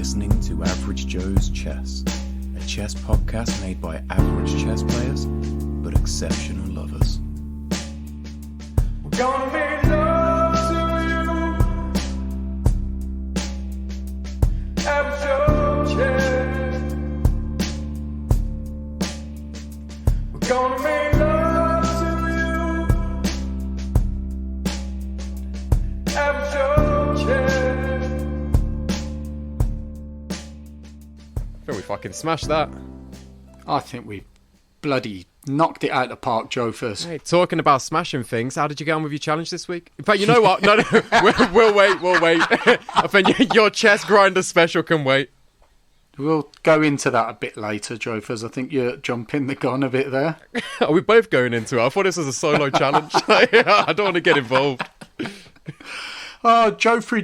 listening to Average Joe's Chess, a chess podcast made by average chess players, but exceptional lovers. We're gonna make love to you. Average Joe's Chess. We're gonna make love to you. Average Joe's Chess. I think we fucking smashed that. I think we bloody knocked it out of the park, Joe, first. Hey, talking about smashing things, how did you get on with your challenge this week? In fact, you know what? No, we'll wait. I think your chess grinder special can wait. We'll go into that a bit later, Joe, first. I think you're jumping the gun a bit there. Are we both going into it? I thought this was a solo challenge. I don't want to get involved. Oh, Joe-free,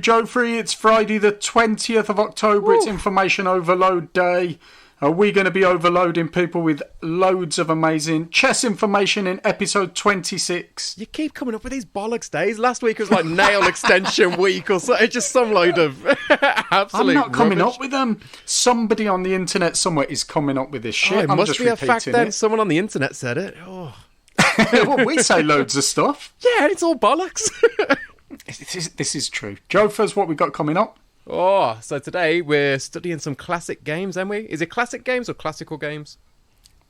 it's Friday the 20th of October. Woo. It's Information Overload Day. Are we going to be overloading people with loads of amazing chess information in episode 26? You keep coming up with these bollocks days. Last week was like nail extension week or something. Just some load of absolute I'm not coming rubbish. up with them. Somebody on the internet somewhere is coming up with this shit. Oh, it I'm must just be a fact repeating then. it. Someone on the internet said it. Oh. Well, we say loads of stuff. Yeah, it's all bollocks. This is true. Joe, first, what we got coming up? Oh, so today we're studying some classic games, aren't we? Is it classic games or classical games?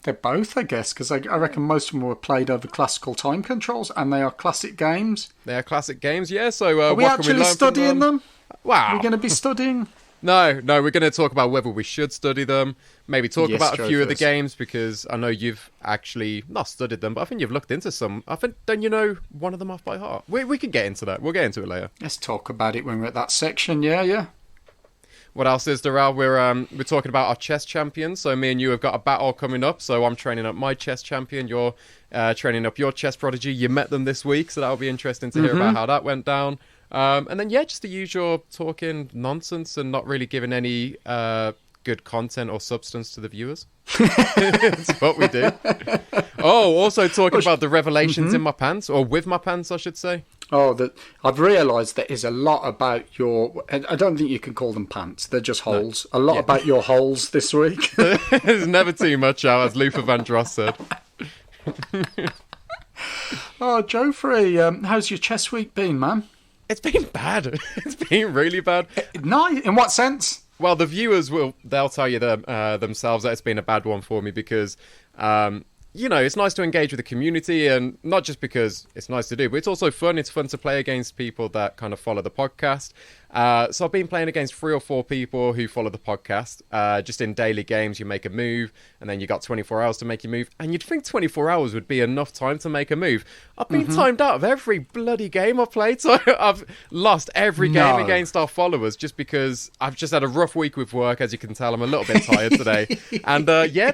They're both, I guess, because I reckon most of them were played over classical time controls, and they are classic games. They are classic games, yeah. So Are we what can actually we learn studying from them? Wow. We're going to be studying? No, we're going to talk about whether we should study them. Maybe talk Yes, about a Joe, few of the first. games, because I know you've actually not studied them, but I think you've looked into some. I think, don't you know one of them off by heart? We can get into that. We'll get into it later. Let's talk about it when we're at that section, yeah. What else is there, Al? We're talking about our chess champions. So me and you have got a battle coming up. So I'm training up my chess champion. You're training up your chess prodigy. You met them this week, so that'll be interesting to hear about how that went down. And then, yeah, just the usual talking nonsense and not really giving any good content or substance to the viewers. That's what we do. Oh, also talking about the revelations in my pants, or with my pants, I should say. Oh, I've realised there is a lot about your... I don't think you can call them pants. They're just holes. A lot about your holes this week. There's never too much, Al, as Luther Vandross said. Oh, Joe-free, how's your chess week been, man? It's been bad. It's been really bad. Nice. In what sense? Well, the viewers they'll tell you themselves that it's been a bad one for me because, it's nice to engage with the community, and not just because it's nice to do, but it's also fun. It's fun to play against people that kind of follow the podcast. So I've been playing against 3 or 4 people who follow the podcast. Just in daily games, you make a move, and then you got 24 hours to make your move. And you'd think 24 hours would be enough time to make a move. I've been timed out of every bloody game I've played, so I've lost every game against our followers just because I've just had a rough week with work. As you can tell, I'm a little bit tired today. And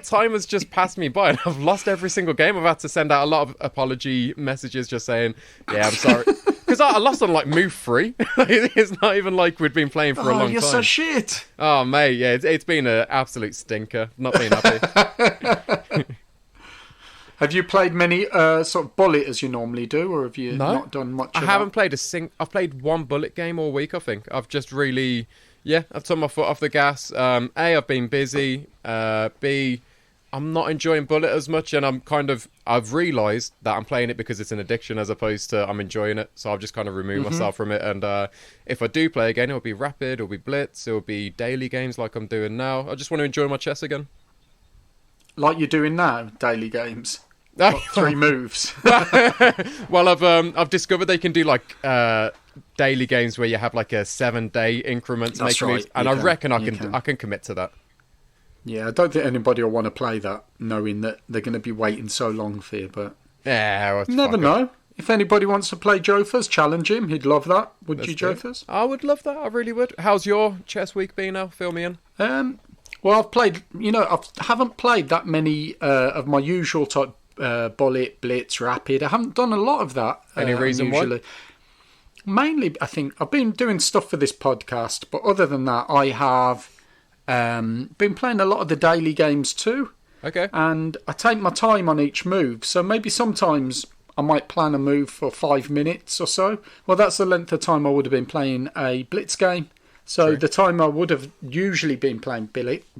time has just passed me by, and I've lost every single game. I've had to send out a lot of apology messages just saying, yeah, I'm sorry. Because I lost on, move 3. It's not even like we'd been playing for a long time. Oh, you're so shit. Oh, mate, yeah, it's been an absolute stinker. Not being happy. Have you played many sort of bullet as you normally do, or have you not done much I of haven't that? played I've played one bullet game all week, I think. I've just really... Yeah, I've turned my foot off the gas. A, I've been busy. B, I'm not enjoying bullet as much, and I've realised that I'm playing it because it's an addiction as opposed to I'm enjoying it. So I've just kind of removed myself from it. And if I do play again, it'll be rapid, it'll be blitz, it'll be daily games like I'm doing now. I just want to enjoy my chess again. Like you're doing now, daily games. Got 3 moves. Well, I've discovered they can do daily games where you have a 7-day increment to That's make right, moves, and you I can, reckon you can. I can commit to that. Yeah, I don't think anybody will want to play that, knowing that they're going to be waiting so long for you, but... Yeah, well, Never fuck it. know. If anybody wants to play Jothers, challenge him. He'd love that. Would Let's you, do it. Jothers? I would love that. I really would. How's your chess week been now? Fill me in. Well, I've played... I haven't played that many of my usual type bullet, blitz, rapid. I haven't done a lot of that. Any reason why? Mainly, I think, I've been doing stuff for this podcast, but other than that, I have been playing a lot of the daily games too. Okay. And I take my time on each move, so maybe sometimes I might plan a move for 5 minutes or so. Well, that's the length of time I would have been playing a blitz game. So True. the time I would have usually been playing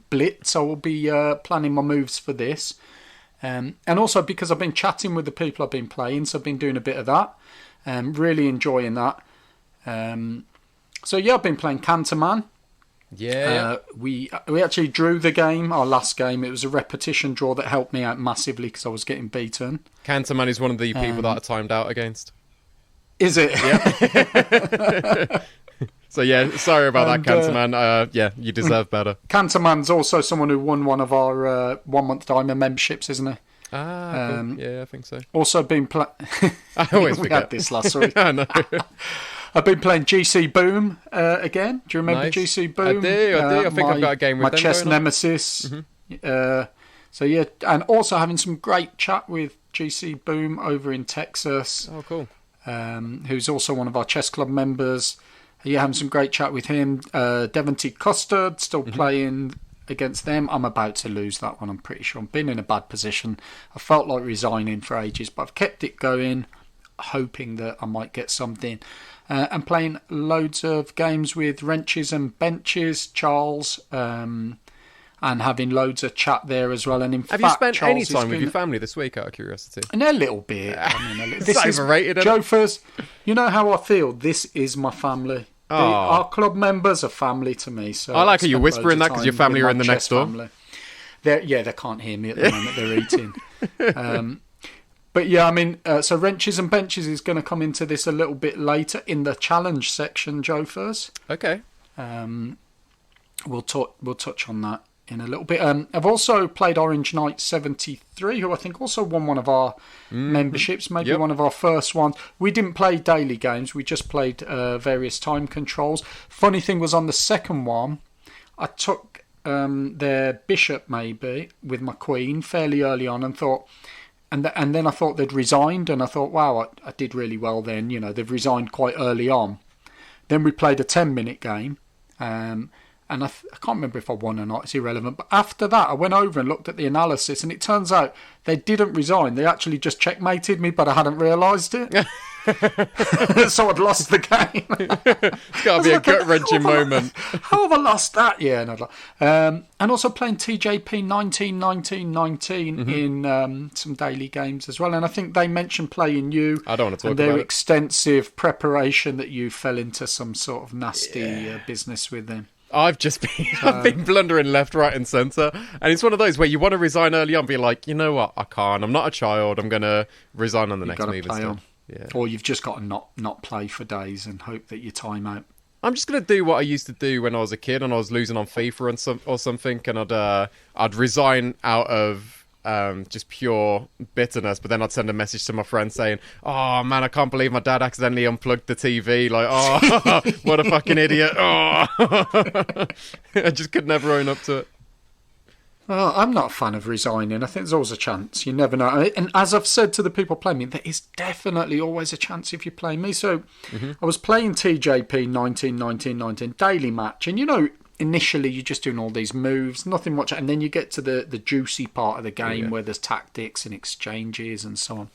Blitz, I will be planning my moves for this. And also because I've been chatting with the people I've been playing, so I've been doing a bit of that. Really enjoying that. So yeah, I've been playing Canterman. Yeah. We actually drew the game, our last game. It was a repetition draw that helped me out massively because I was getting beaten. Canterman is one of the people that I timed out against. Is it? Yeah. So yeah, sorry about that, Canterman. Yeah, you deserve better. Canterman's also someone who won one of our 1 month diamond memberships, isn't he? Cool. Yeah, I think so. Also been playing. I always we forget. had this last week. I know. I've been playing GC Boom again. Do you remember Nice. GC Boom? I do. I think I've got a game with my them chess going on. nemesis. So yeah, and also having some great chat with GC Boom over in Texas. Oh, cool. Who's also one of our chess club members. Yeah, having some great chat with him. Devon T. Custard still playing against them. I'm about to lose that one, I'm pretty sure. I've been in a bad position. I felt like resigning for ages, but I've kept it going, hoping that I might get something. And playing loads of games with Wrenches and Benches, Charles, and having loads of chat there as well. And in Have fact, you spent Charles any time has with been- your family this week, out of curiosity? And a little bit. I mean, It's overrated, isn't it? Joe, first, you know how I feel? This is my family. Our club members are family to me. So I like how you're spend whispering loads that of 'cause your time family with are in my the next chess door. family. They can't hear me at the moment. They're eating. But yeah, I mean, so Wrenches and Benches is going to come into this a little bit later in the challenge section, Joe, first. Okay. We'll touch on that in a little bit. I've also played Orange Knight 73, who I think also won one of our memberships, maybe Yep. one of our first ones. We didn't play daily games, we just played various time controls. Funny thing was, on the second one, I took their bishop maybe with my queen fairly early on and thought, and then I thought they'd resigned, and I thought, wow, I did really well then. You know, they've resigned quite early on. Then we played a 10-minute game, and I can't remember if I won or not, it's irrelevant. But after that, I went over and looked at the analysis, and it turns out they didn't resign. They actually just checkmated me, but I hadn't realised it. So I'd lost the game. It's got to be a gut-wrenching moment. How have I lost that? Yeah, and also playing TJP 1919 in some daily games as well. And I think they mentioned playing you. I don't want to talk and their about it. extensive preparation that you fell into some sort of nasty business with them. I've been blundering left, right, and centre, and it's one of those where you want to resign early on, be like, you know what, I can't. I'm not a child. I'm going to resign on the next Got to move play instead. on. Yeah. Or you've just got to not play for days and hope that you time out. I'm just going to do what I used to do when I was a kid and I was losing on FIFA or something, and I'd resign out of just pure bitterness, but then I'd send a message to my friend saying, oh man, I can't believe my dad accidentally unplugged the TV, like, oh, what a fucking idiot. Oh. I just could never own up to it. Well, I'm not a fan of resigning. I think there's always a chance. You never know. And as I've said to the people playing me, there is definitely always a chance if you play me. So I was playing TJP 1919 daily match, and you know, initially you're just doing all these moves, nothing much, and then you get to the juicy part of the game where there's tactics and exchanges and so on.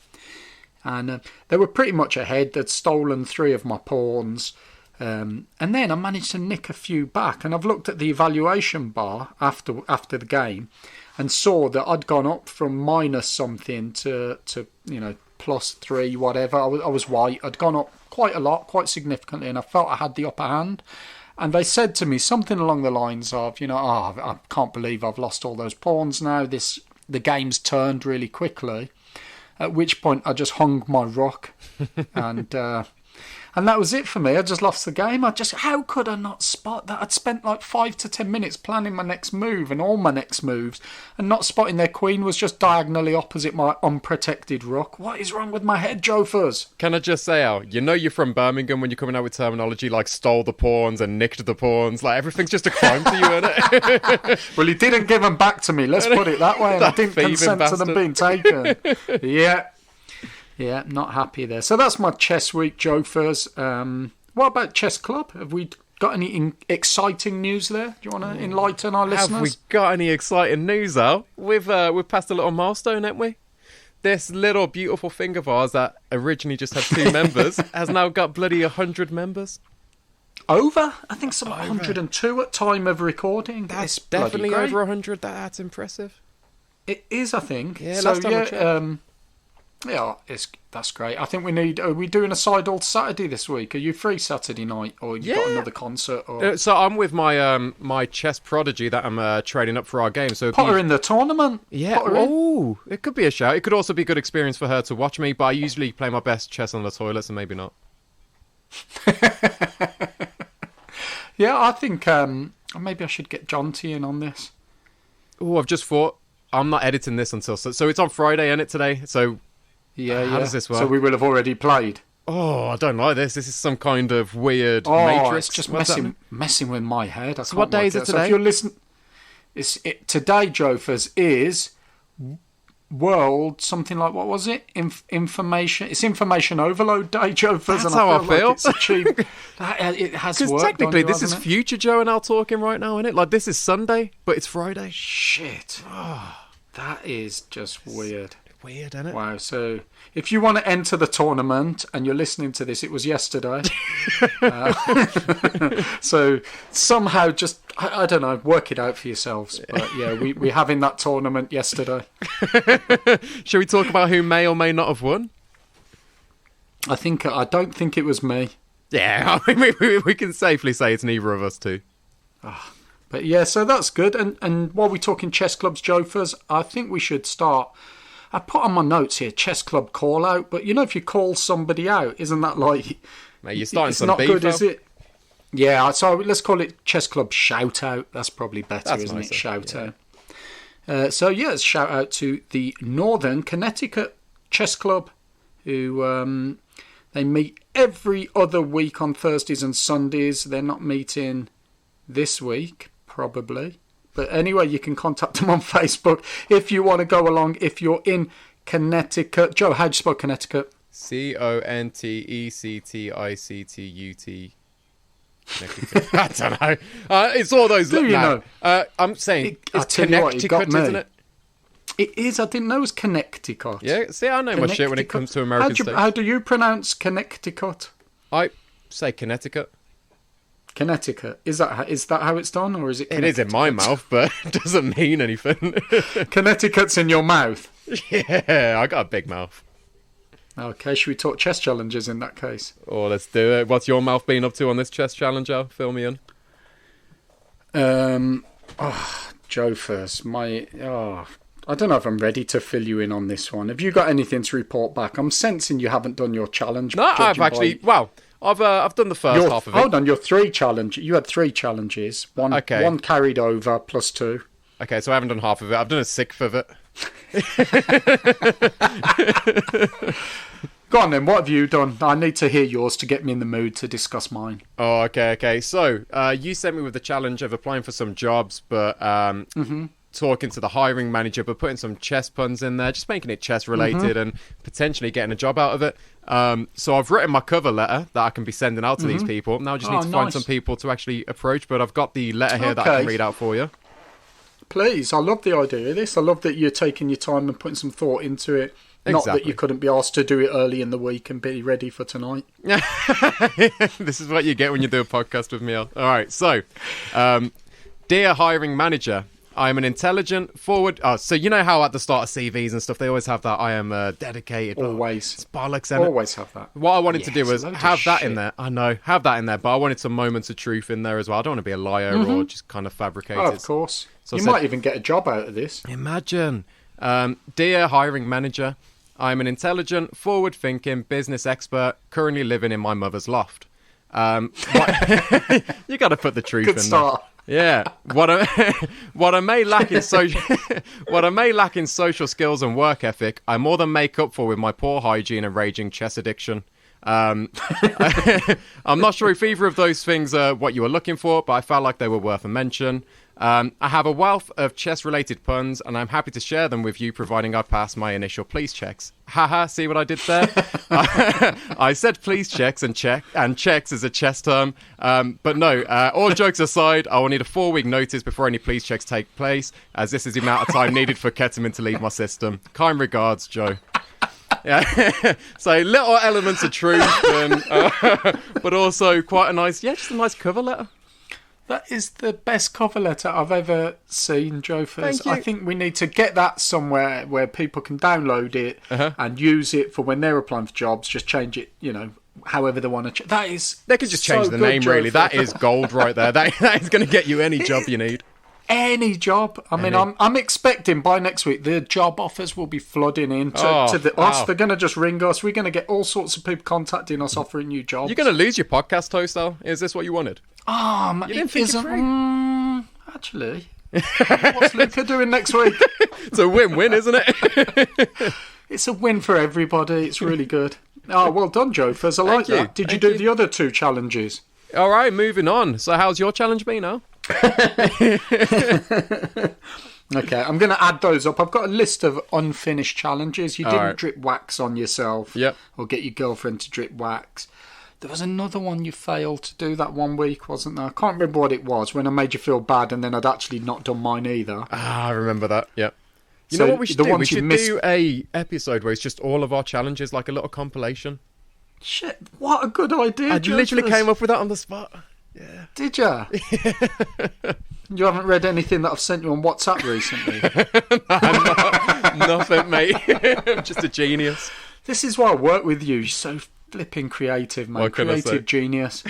And they were pretty much ahead. They'd stolen 3 of my pawns. And then I managed to nick a few back, and I've looked at the evaluation bar after the game and saw that I'd gone up from minus something to +3, whatever. I was white. I'd gone up quite a lot, quite significantly, and I felt I had the upper hand. And they said to me something along the lines of, I can't believe I've lost all those pawns now. The game's turned really quickly. At which point I just hung my rook and that was it for me. I just lost the game. How could I not spot that? I'd spent like 5 to 10 minutes planning my next move and all my next moves, and not spotting their queen was just diagonally opposite my unprotected rook. What is wrong with my head, Jofers? Can I just say, Al, you know you're from Birmingham when you're coming out with terminology like stole the pawns and nicked the pawns. Like, everything's just a crime to you, isn't it? Well, he didn't give them back to me, let's put it that way, and I That didn't thieving consent to them bastard. being taken. Yeah, not happy there. So that's my chess week, Jofers. What about Chess Club? Have we got any exciting news there? Do you want to enlighten our listeners? Have we got any exciting news, Al? We've passed a little milestone, haven't we? This little beautiful thing of ours that originally just had 2 members has now got bloody 100 members. Over? I think some 102 at time of recording. That's It's bloody definitely great. over 100. That's impressive. It is, I think. Yeah, last time I checked. Yeah, that's great. I think we need. Are we doing a side all Saturday this week? Are you free Saturday night, or you got another concert? Or So I'm with my my chess prodigy that I'm training up for our game. So put her in the tournament. yeah, Put her in. oh, it could be a shout. It could also be a good experience for her to watch me. But I usually play my best chess on the toilet, so maybe not. Yeah, I think maybe I should get Jonty in on this. Oh, I've just thought I'm not editing this until so it's on Friday, isn't it today? So Yeah, How does this work? So we will have already played. oh, I don't like this. This is some kind of weird Oh, matrix. it's just What's that? messing with my head. I can't what day work is it out. So today? if you're listening, today, Jofers, is World something like, what was it? Information. It's Information Overload Day, Jofers. That's how I feel. Like it's achieved. It has Because worked. technically, on you, this is hasn't it? future Joe and Al talking right now, isn't it? Like this is Sunday, but it's Friday. Shit. That is just weird. Weird, isn't it? Wow. So if you want to enter the tournament and you're listening to this, it was yesterday. So somehow just, I don't know, work it out for yourselves. But yeah, we're having that tournament yesterday. Shall we talk about who may or may not have won? I don't think it was me. Yeah, I mean, we can safely say it's neither of us two. But yeah, so that's good. And while we're talking chess clubs, Jofers, I think we should start. I put on my notes here, chess club call out. But you know, if you call somebody out, isn't that like... Mate, you're starting it's some not beef, good, though. is it? Yeah, so let's call it chess club shout out. That's probably better, That's isn't nicer, it? Shout yeah. out. So yeah, shout out to the Northern Connecticut Chess Club, who they meet every other week on Thursdays and Sundays. They're not meeting this week, probably. But anyway, you can contact them on Facebook if you want to go along. If you're in Connecticut, Joe, how'd you spell Connecticut? CONTECTICTUT. I don't know. It's all those. Do you know? I'm saying I it's tell you what, it got Connecticut, me. isn't it? It is. I didn't know it was Connecticut. Yeah. See, I know my shit when it comes to American states. How do you pronounce Connecticut? I say Connecticut. Connecticut. Is that how it's done, or is it? It is in my mouth, but it doesn't mean anything. Connecticut's in your mouth. Yeah, I got a big mouth. Okay, should we talk chess challenges in that case? Oh, let's do it. What's your mouth been up to on this chess challenge, Al? Fill me in. Joe first. I don't know if I'm ready to fill you in on this one. Have you got anything to report back? I'm sensing you haven't done your challenge. No, I've judging actually. by Well, I've done the first half of it. Hold on, your 3 challenge. You had 3 challenges. One carried over plus 2. Okay, so I haven't done half of it. I've done a sixth of it. Go on then, what have you done? I need to hear yours to get me in the mood to discuss mine. Oh, okay. So, you sent me with the challenge of applying for some jobs, but talking to the hiring manager, but putting some chess puns in there, just making it chess related and potentially getting a job out of it. So I've written my cover letter that I can be sending out to these people. Now I just need to find some people to actually approach, but I've got the letter here that I can read out for you. Please, I love the idea of this. I love that you're taking your time and putting some thought into it. Not that you couldn't be asked to do it early in the week and be ready for tonight. This is what you get when you do a podcast with me. Al. All right, so, dear hiring manager, I am an intelligent, forward... Oh, so you know how at the start of CVs and stuff, they always have that, I am dedicated... Always. It's bollocks, isn't it? Always have that. What I wanted to do was load of have that shit. in there. I know, have that in there, but I wanted some moments of truth in there as well. I don't want to be a liar or just kind of fabricate Oh, it. of course. So you I said- might even get a job out of this. Imagine. Dear hiring manager, I'm an intelligent, forward-thinking business expert currently living in my mother's loft. You got to put the truth Good in start. there. Yeah. What I may lack in social skills and work ethic, I more than make up for with my poor hygiene and raging chess addiction. I'm not sure if either of those things are what you were looking for, but I felt like they were worth a mention. I have a wealth of chess-related puns, and I'm happy to share them with you, providing I pass my initial police checks. Haha, see what I did there? I said police checks and checks is a chess term. But no, all jokes aside, I will need a 4-week notice before any police checks take place, as this is the amount of time needed for ketamine to leave my system. Kind regards, Joe. Yeah. So little elements of truth, and, but also quite a nice, just a nice cover letter. That is the best cover letter I've ever seen, Joe Fizz. Thank you. I think we need to get that somewhere where people can download it and use it for when they're applying for jobs. Just change it, however they want to. That is. They could just change so the good, name, Joe really. Fizz. That is gold right there. That is going to get you any job you need. Any job. I mean, I'm expecting by next week the job offers will be flooding in to us. Wow. They're going to just ring us. We're going to get all sorts of people contacting us offering new jobs. You're going to lose your podcast host, though. Is this what you wanted? You didn't think it through. Actually, what's Luca doing next week? It's a win-win, isn't it? It's a win for everybody. It's really good. Oh, well done, Joe Fizz. I like you. that. Did you Thank do the other 2 challenges? All right, moving on. So how's your challenge been now? Okay, I'm going to add those up. I've got a list of unfinished challenges. You didn't right. drip wax on yourself. Yep. Or get your girlfriend to drip wax. There was another one you failed to do that one week, wasn't there? I can't remember what it was, when I made you feel bad and then I'd actually not done mine either. I remember that. Yep. You So know what we should the do? We ones you should missed- do a episode where it's just all of our challenges, like a little compilation. Shit, what a good idea, I Joe literally Fizz. came up with that on the spot. Did ya? You haven't read anything that I've sent you on WhatsApp recently? Nothing, mate. I'm just a genius. This is why I work with you. You're so flipping creative, man. What can I say? Creative genius.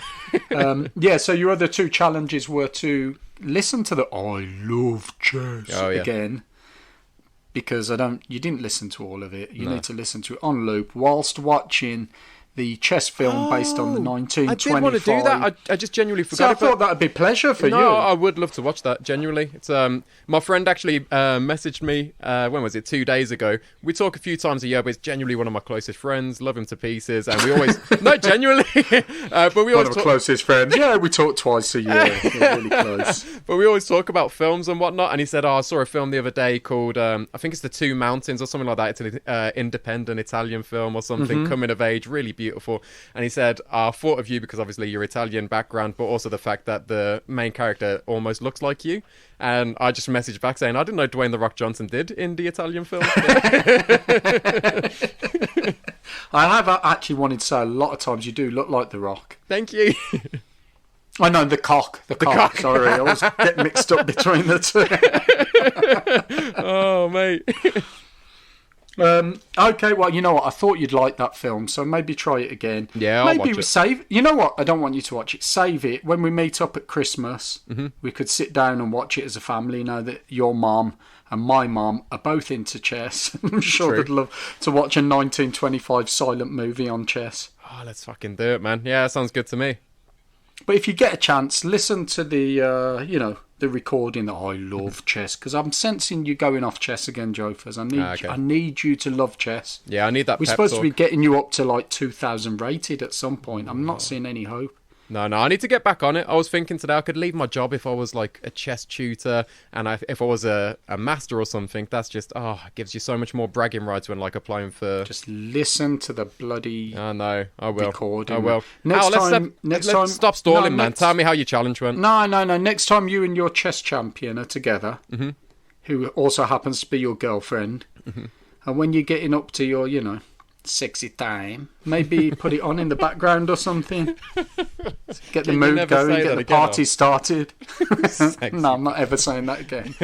So your other 2 challenges were to listen to the I Love Chess again. Because you didn't listen to all of it. You need to listen to it on loop whilst watching the chess film based on the 1925. I did want to do that. I just genuinely So forgot. I thought that would be pleasure for you. No, I would love to watch that. Genuinely, it's my friend actually messaged me. When was it? 2 days ago. We talk a few times a year, but it's genuinely one of my closest friends. Love him to pieces, and we always no, genuinely. But we One always of talk. my closest friends. Yeah, we talk twice a year. We're really close. But we always talk about films and whatnot. And he said, I saw a film the other day called I think it's The Two Mountains or something like that. It's an independent Italian film or something, coming of age, really beautiful. And he said, I thought of you because obviously your Italian background, but also the fact that the main character almost looks like you. And I just messaged back saying, I didn't know Dwayne The Rock Johnson did in the Italian film. I have actually wanted to say a lot of times you do look like The Rock. Thank you. I know, the cock. The cock. Sorry, I always get mixed up between the 2. Oh, mate. Okay, well, you know what? I thought you'd like that film, so maybe try it again. Yeah, I'll maybe watch we it. save. You know what? I don't want you to watch it. Save it when we meet up at Christmas. We could sit down and watch it as a family. Now that your mum and my mum are both into chess, I'm sure True. they'd love to watch a 1925 silent movie on chess. Oh, let's fucking do it, man. Yeah, that sounds good to me. But if you get a chance, listen to the the recording that I love chess, because I'm sensing you going off chess again, Joe Fizz. I need you to love chess. Yeah, I need that. We're pep supposed talk. to be getting you up to like 2,000 rated at some point. I'm not seeing any hope. No, I need to get back on it. I was thinking today I could leave my job if I was like a chess tutor, and if I was a master or something. That's just it gives you so much more bragging rights when like applying for. Just listen to the bloody. I know. I will. recording. I will. Next time- let's next time- stop stalling, no, man. next- Tell me how your challenge went. No. Next time you and your chess champion are together, who also happens to be your girlfriend, and when you're getting up to your, sexy time, maybe put it on in the background or something. Get the you mood never going, say get that the again, party started. No, I'm not ever saying that again.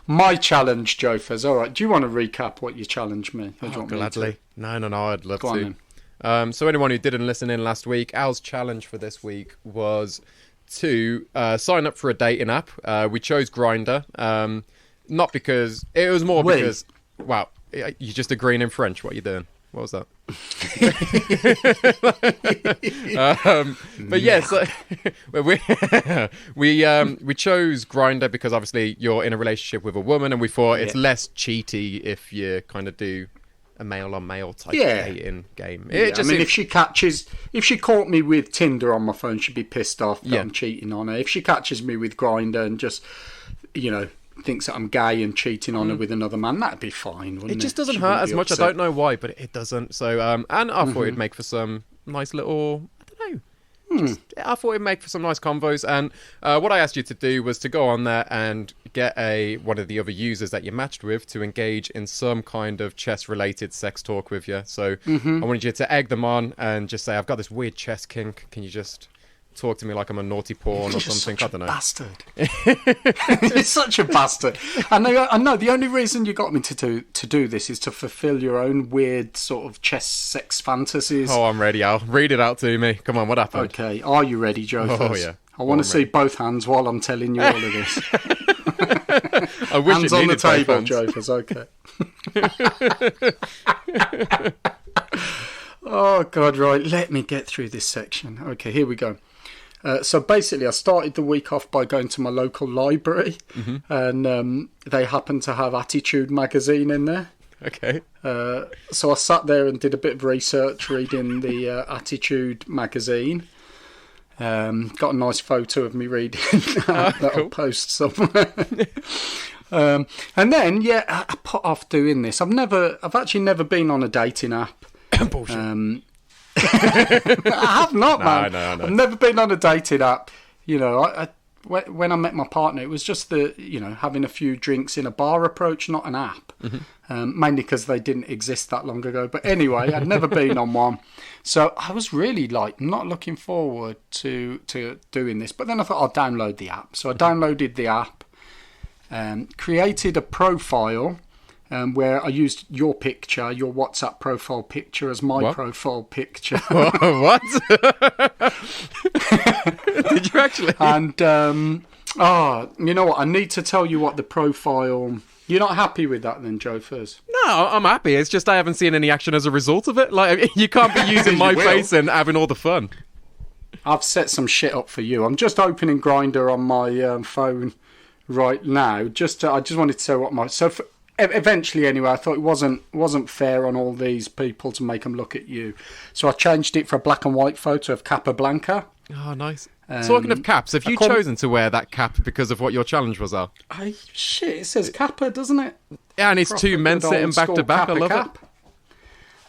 My challenge, Joe Fizz. All right, do you want to recap what you challenged me? Or do you want me to? Gladly. No, I'd love Go on to. So anyone who didn't listen in last week, Al's challenge for this week was to sign up for a dating app. We chose Grindr, not because it was more Wait. because wow, you're just agreeing in French. What are you doing? What was that? But yes, we chose Grindr because obviously you're in a relationship with a woman, and we thought it's less cheaty if you kind of do a male on male type dating game. It just if she caught me with Tinder on my phone, she'd be pissed off that Yeah. I'm cheating on her. If she catches me with Grindr and just, thinks that I'm gay and cheating on her with another man, that'd be fine, wouldn't it? It just doesn't She hurt wouldn't as be much. I upset. don't know why, but it doesn't. So, and I thought it'd make for some nice little, I don't know, I thought it'd make for some nice convos. And what I asked you to do was to go on there and get one of the other users that you matched with to engage in some kind of chess-related sex talk with you. So I wanted you to egg them on and just say, I've got this weird chess kink. Can you just talk to me like I'm a naughty porn or something? I don't know. Bastard. You're such a bastard. I know. The only reason you got me to do this is to fulfill your own weird sort of chess sex fantasies. Oh, I'm ready, Al. Read it out to me. Come on, what happened? Okay, are you ready, Joe? Oh, yeah. I want to see both hands while I'm telling you all of this. I wish hands it on the needed both table, hands. Joe. Okay. Oh, God, right. Let me get through this section. Okay, here we go. So basically, I started the week off by going to my local library, and they happened to have Attitude magazine in there. Okay. So I sat there and did a bit of research, reading the Attitude magazine. Got a nice photo of me reading that cool. I'll post somewhere. And then, I put off doing this. I've actually never been on a dating app. Bullshit. I have not, man. No. I've never been on a dating app. You know, when I met my partner, it was just having a few drinks in a bar approach, not an app. Mainly because they didn't exist that long ago. But anyway, I'd never been on one. So I was really not looking forward to doing this. But then I thought I'll download the app. So I downloaded the app, created a profile, where I used your picture, your WhatsApp profile picture as my profile picture. What? Did you actually? And, you know what? I need to tell you what the profile... You're not happy with that then, Joe, first? No, I'm happy. It's just I haven't seen any action as a result of it. Like, you can't be using my face and having all the fun. I've set some shit up for you. I'm just opening Grindr on my phone right now. I just wanted to say what my... Eventually, anyway, I thought it wasn't fair on all these people to make them look at you. So I changed it for a black and white photo of Capablanca. Oh, nice. Talking of caps, have you chosen to wear that cap because of what your challenge was, Al? Shit, it says Kappa, doesn't it? Yeah, and it's Proper two men good sitting old back to school back. I Kappa love cap.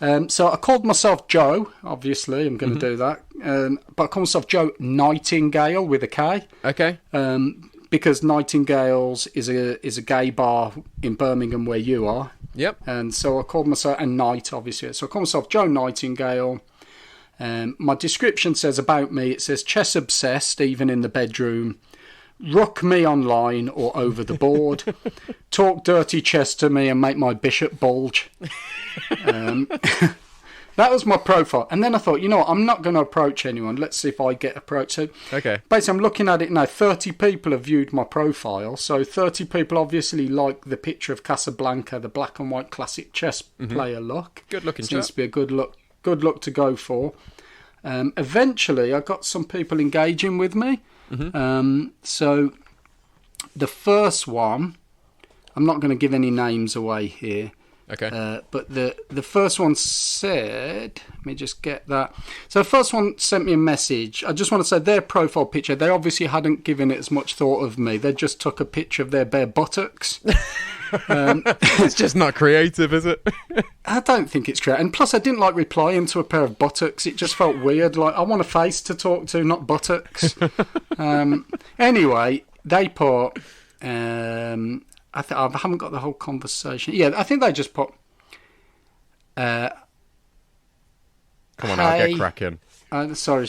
it. So I called myself Joe, obviously. I'm going to do that. But I called myself Joe Nightingale with a K. Okay. Because Nightingales is a gay bar in Birmingham where you are. Yep. And so I called myself, and Night, obviously. So I called myself Joe Nightingale. My description says about me, it says chess obsessed, even in the bedroom. Ruck me online or over the board. Talk dirty chess to me and make my bishop bulge. That was my profile. And then I thought, you know what, I'm not going to approach anyone. Let's see if I get approached. So Okay. basically, I'm looking at it now. 30 people have viewed my profile. So 30 people obviously like the picture of Casablanca, the black and white classic chess player look. Good looking Seems chap. to be a good look to go for. Eventually, I got some people engaging with me. So the first one, I'm not going to give any names away here. Okay. But the first one said, let me just get that. So the first one sent me a message. I just want to say their profile picture, they obviously hadn't given it as much thought of me. They just took a picture of their bare buttocks. It's just not creative, is it? I don't think it's creative. And plus, I didn't like replying to a pair of buttocks. It just felt weird. Like, I want a face to talk to, not buttocks. Anyway, they put... I haven't got the whole conversation. Yeah, I think they just put... Come on, I'll get cracking. Sorry.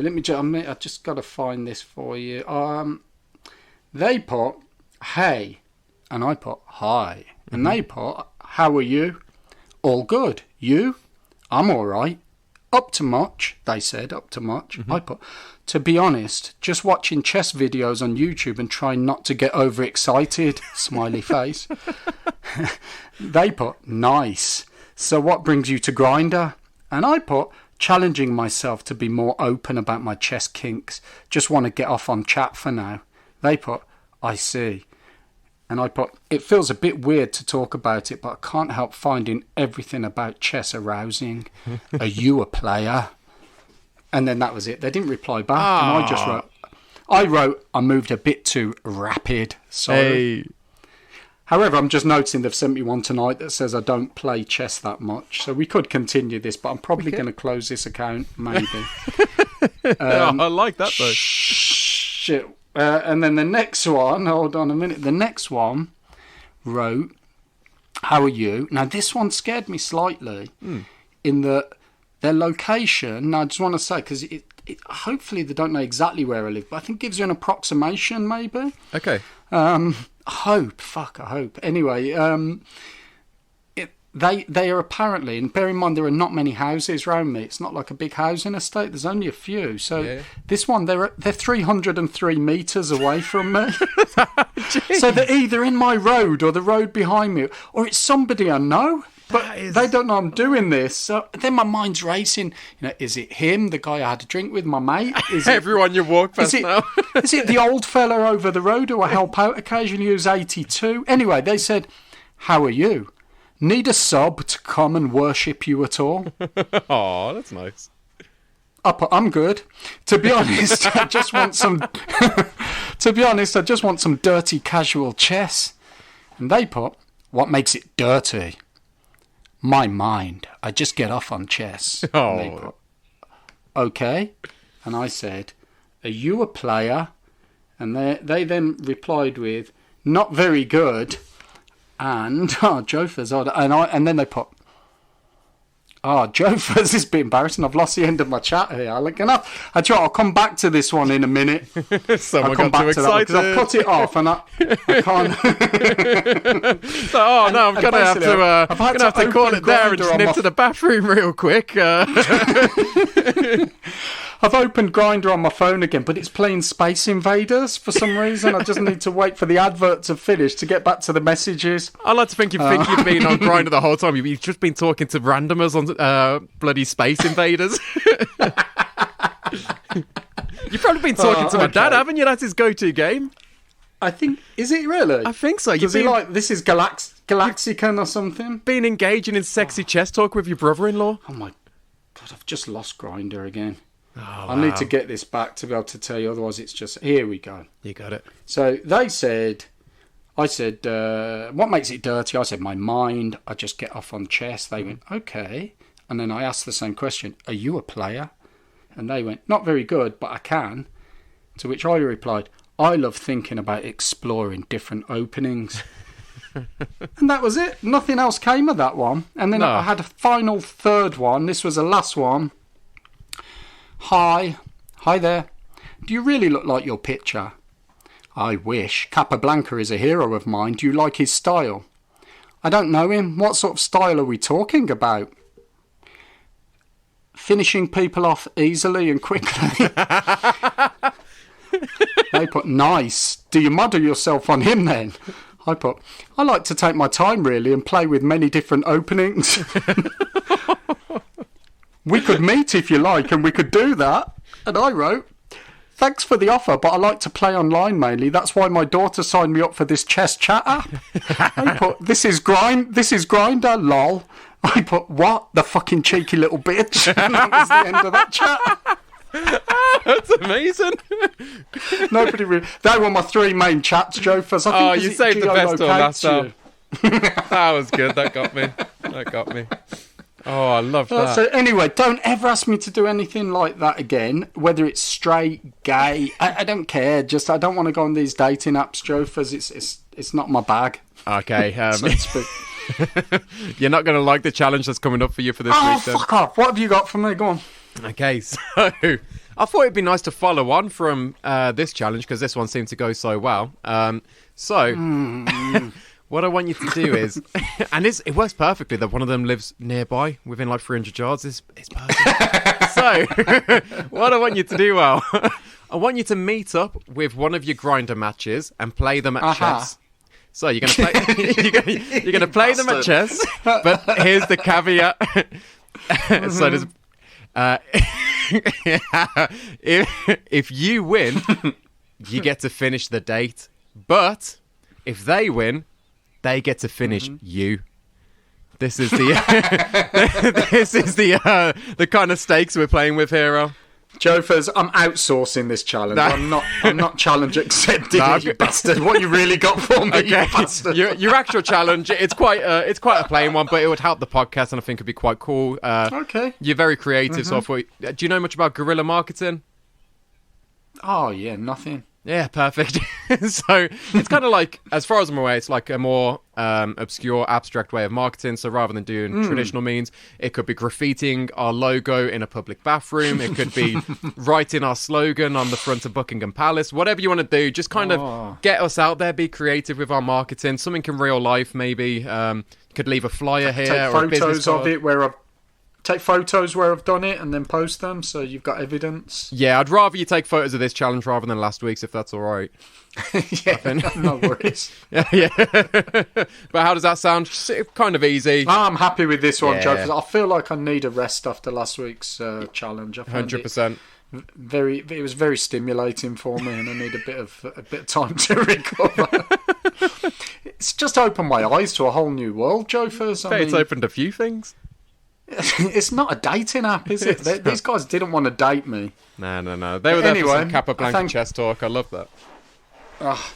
Let me I just got to find this for you. They put, hey, and I put, hi. And they put, how are you? All good. You? I'm all right. Up to much, they said, up to much. I put, to be honest, just watching chess videos on YouTube and trying not to get overexcited, smiley face. They put, nice. So what brings you to Grindr? And I put, challenging myself to be more open about my chess kinks. Just want to get off on chat for now. They put, I see. And I put, it feels a bit weird to talk about it, but I can't help finding everything about chess arousing. Are you a player? And then that was it. They didn't reply back. And I just wrote, I moved a bit too rapid. Sorry. Hey. However, I'm just noticing they've sent me one tonight that says I don't play chess that much. So we could continue this, but I'm probably going to close this account, maybe. I like that though. Shit. And then the next one, hold on a minute. The next one wrote, "How are you?" Now this one scared me slightly in that their location. Now I just want to say, because it hopefully they don't know exactly where I live, but I think it gives you an approximation maybe. Okay. I hope. Anyway, they are apparently, and bear in mind there are not many houses around me. It's not like a big housing estate. There's only a few. So this one, they're 303 metres away from me. So they're either in my road or the road behind me, or it's somebody I know. But they don't know I'm doing this. So then my mind's racing. You know, is it him, the guy I had a drink with, my mate? Is it, everyone you walk past now? Is it the old fella over the road who I help out occasionally who's 82? Anyway, they said, "How are you? Need a sub to come and worship you at all?" Oh, that's nice. I'm good. To be honest, I just want some. To be honest, I just want some dirty casual chess. And they put, "What makes it dirty?" "My mind. I just get off on chess." Oh. And they put, "Okay." And I said, "Are you a player?" And they then replied with, "Not very good." And Jofers, and then they put, Jofers, this is a bit embarrassing. I've lost the end of my chat here. I'll come back to this one in a minute. Someone I'll come got too back to that excited. because I've cut it off and I can't. I'm gonna have to call it there and just nip to the bathroom real quick. I've opened Grindr on my phone again, but it's playing Space Invaders for some reason. I just need to wait for the advert to finish to get back to the messages. I like to think you've been on Grindr the whole time. You've just been talking to randomers on bloody Space Invaders. You've probably been talking to my dad, haven't you? That's his go-to game. I think, is it really? I think so. Does he like, this is Galaxican or something? Been engaging in sexy chess talk with your brother-in-law. Oh my God, I've just lost Grindr again. Oh, I need to get this back to be able to tell you, otherwise it's just, here we go. You got it. So they said, I said, "What makes it dirty?" I said, "My mind. I just get off on chess." They went, "Okay." And then I asked the same question, "Are you a player?" And they went, "Not very good, but I can." To which I replied, "I love thinking about exploring different openings." And that was it. Nothing else came of that one. And then I had a final third one. This was the last one. Hi there. Do you really look like your picture? I wish. Capablanca is a hero of mine. Do you like his style? I don't know him. What sort of style are we talking about? Finishing people off easily and quickly. They put, nice. Do you model yourself on him then? I put, I like to take my time really and play with many different openings. We could meet if you like and we could do that. And I wrote, thanks for the offer, but I like to play online mainly. That's why my daughter signed me up for this chess chat app. I put, this is Grindr, lol. I put, what? The fucking cheeky little bitch. And that was the end of that chat. That's amazing. They were my three main chats, Joe. First, I think you saved the best till last time. That was good. That got me. Oh, I love that. So anyway, don't ever ask me to do anything like that again, whether it's straight, gay. I don't care. Just I don't want to go on these dating apps, Joe, because it's not my bag. Okay. You're not going to like the challenge that's coming up for you for this week, then. Fuck off. What have you got for me? Go on. Okay, so I thought it'd be nice to follow on from this challenge because this one seemed to go so well. What I want you to do is, and it works perfectly that one of them lives nearby within like 300 yards. It's perfect. So what I want you to do, I want you to meet up with one of your Grindr matches and play them at chess. So you're gonna play, you're gonna play them at chess, but here's the caveat. So there's. If you win, you get to finish the date. But if they win, they get to finish you. This is the this is the kind of stakes we're playing with here. Jofers, I'm outsourcing this challenge. I'm not challenge accepting, you bastard. What you really got for me, you bastard? Your actual challenge, it's quite a plain one, but it would help the podcast, and I think it'd be quite cool. Okay. You're very creative, so I thought, do you know much about guerrilla marketing? Oh, yeah, nothing. Yeah, perfect. So it's kind of like, as far as I'm aware, it's like a more obscure, abstract way of marketing. So rather than doing traditional means, it could be graffitiing our logo in a public bathroom. It could be writing our slogan on the front of Buckingham Palace. Whatever you want to do, just kind of get us out there, be creative with our marketing. Something in real life, maybe. You could leave a flyer here. Take or a business photos card. of it Take photos where I've done it and then post them so you've got evidence. Yeah, I'd rather you take photos of this challenge rather than last week's, if that's all right. Yeah, no worries. Yeah. But how does that sound? Kind of easy. I'm happy with this one, Yeah. Joe, 'cause I feel like I need a rest after last week's challenge. I found 100%. it was very stimulating for me, and I need a bit of time to recover. It's just opened my eyes to a whole new world, Joe. First, It's opened a few things. It's not a dating app, is it? These guys didn't want to date me. No. They were there for some Capablanca thank- chess talk. I love that.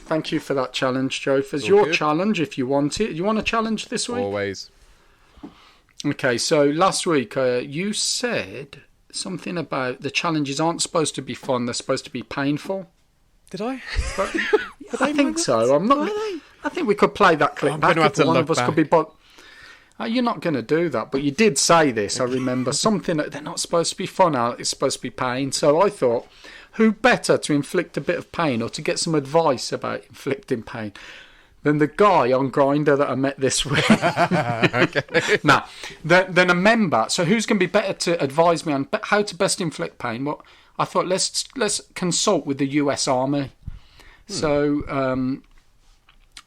Thank you for that challenge, Joe. As All your good. challenge, if you want it. You want a challenge this week? Always. Okay, so last week you said something about the challenges aren't supposed to be fun; they're supposed to be painful. Did I? But I think so. I'm not. I think we could play that clip I'm back gonna have if to one look of us back. could be. But you're not going to do that. But you did say this. I remember something that they're not supposed to be fun. It's supposed to be pain. So I thought, who better to inflict a bit of pain or to get some advice about inflicting pain than the guy on Grindr that I met this week? Now, then a member. So who's going to be better to advise me on how to best inflict pain? Well, I thought let's consult with the US Army. So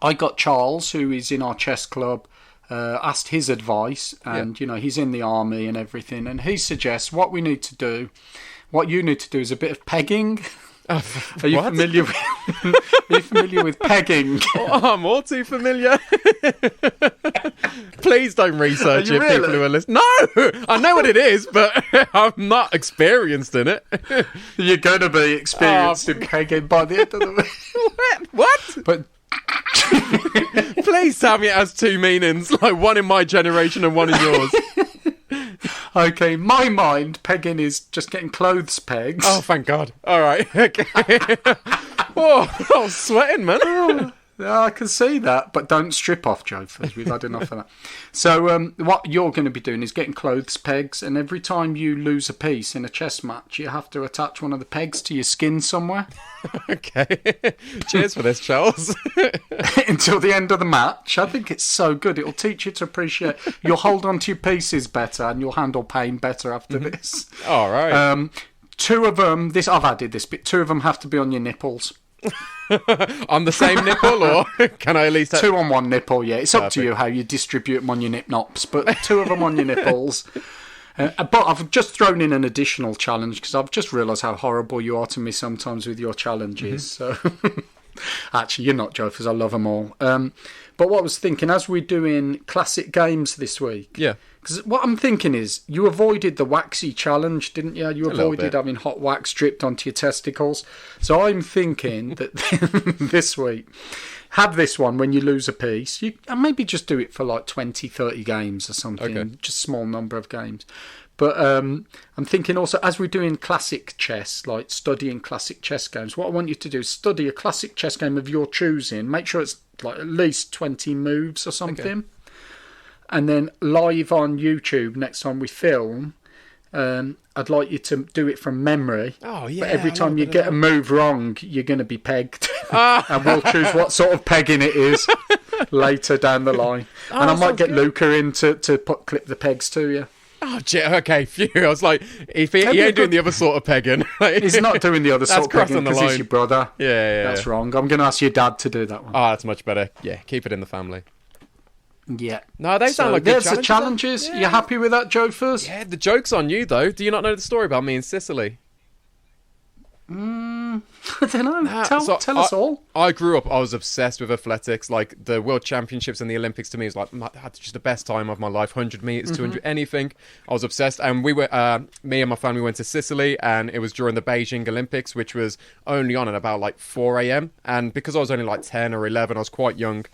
I got Charles, who is in our chess club, asked his advice, and he's in the army and everything, and he suggests what we need to do. What you need to do is a bit of pegging. Are you What? familiar with? Are you familiar with pegging? Oh, I'm all too familiar. Please don't research Are you it, people really? who are listening. No! I know what it is, but I'm not experienced in it. You're going to be experienced in pegging by the end of the week. What? But Please tell me it has two meanings, like one in my generation and one in yours. okay, in my mind, pegging is just getting clothes pegs. Oh, thank God. All right. Okay. Oh, I'm sweating, man. Yeah, I can see that, but don't strip off, Joe, because we've had enough of that. So what you're going to be doing is getting clothes pegs, and every time you lose a piece in a chess match, you have to attach one of the pegs to your skin somewhere Okay. Cheers for this, Charles. until the end of the match. I think it's so good. It'll teach you to appreciate. You'll hold on to your pieces better, and you'll handle pain better after this. All right. Two of them, I've added this bit, two of them have to be on your nipples. On the same nipple, or can I at least have... Two on one nipple, yeah. It's up to Perfect. you how you distribute them on your nip nops, but two of them on your nipples. But I've just thrown in an additional challenge because I've just realised how horrible you are to me sometimes with your challenges. So, actually, you're not, Joe, because I love them all. But what I was thinking, as we're doing classic games this week, Yeah. because what I'm thinking is, you avoided the waxy challenge, didn't you? You little avoided bit. having hot wax dripped onto your testicles. So I'm thinking that this week, have this one when you lose a piece. And maybe just do it for like 20, 30 games or something. Okay. Just small number of games. But I'm thinking also, as we're doing classic chess, like studying classic chess games, what I want you to do is study a classic chess game of your choosing. Make sure it's like at least 20 moves or something. Okay. And then live on YouTube next time we film, I'd like you to do it from memory. Oh, yeah. But every I time love you it. get a move wrong, you're going to be pegged. And we'll choose what sort of pegging it is later down the line. And I that might sounds get good. Luca in to clip the pegs to you. Oh, okay, phew. I was like, if he That'd be ain't a doing good- the other sort of pegging. He's not doing the other That's sort of pegging crossing the because he's line. your brother. Yeah. That's wrong. I'm going to ask your dad to do that one. Oh, that's much better. Yeah, keep it in the family. Yeah. No, they sound like good there's the challenges. challenges. Yeah. You happy with that, Joe, first? Yeah, the joke's on you, though. Do you not know the story about me in Sicily? I don't know. Nah, Tell us all. I grew up, I was obsessed with athletics. Like, the World Championships and the Olympics to me was like, had just the best time of my life. 100 meters, 200, anything. I was obsessed. And we were, me and my family went to Sicily, and it was during the Beijing Olympics, which was only on at about like 4 a.m. And because I was only like 10 or 11, I was quite young.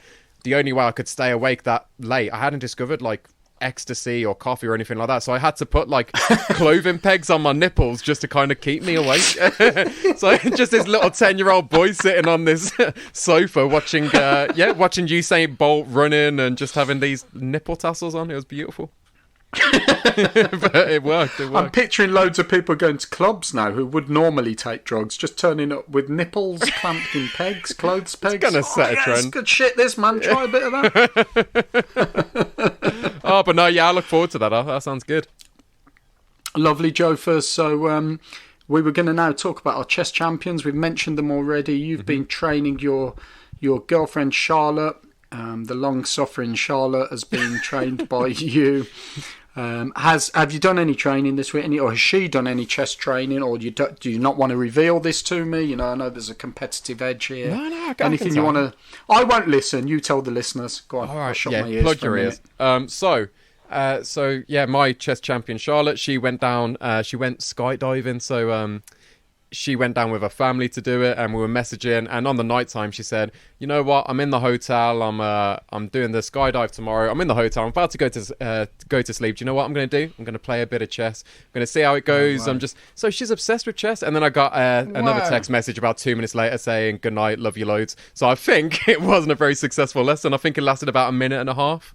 The only way I could stay awake that late, I hadn't discovered like ecstasy or coffee or anything like that, so I had to put like clothing pegs on my nipples just to kind of keep me awake. So just this little 10-year-old boy sitting on this sofa watching Usain Bolt running and just having these nipple tassels on. It was beautiful. But it worked. I'm picturing loads of people going to clubs now who would normally take drugs, just turning up with nipples clamped in pegs, clothes pegs. It's gonna set a trend. It's good shit, this, man. Try a bit of that. Oh, but no, yeah, I look forward to that. That sounds good. Lovely, Joe. First, so we were going to now talk about our chess champions. We've mentioned them already. You've been training your girlfriend Charlotte. The long-suffering Charlotte has been trained by you. Have you done any training this week, or has she done any chess training, or do you not want to reveal this to me? You know, I know there's a competitive edge here. No, anything you want to? I won't listen. You tell the listeners. Go on. All right, I'll shut yeah, my ears plug for your a ears. minute. So yeah, my chess champion Charlotte, she went down. She went skydiving. So she went down with her family to do it, and we were messaging. And on the night time, she said, "You know what? I'm in the hotel. I'm doing the skydive tomorrow. I'm in the hotel. I'm about to go to sleep. Do you know what I'm going to do? I'm going to play a bit of chess. I'm going to see how it goes. wow. So she's obsessed with chess." And then I got another text message about 2 minutes later saying, "Good night, love you loads." So I think it wasn't a very successful lesson. I think it lasted about a minute and a half.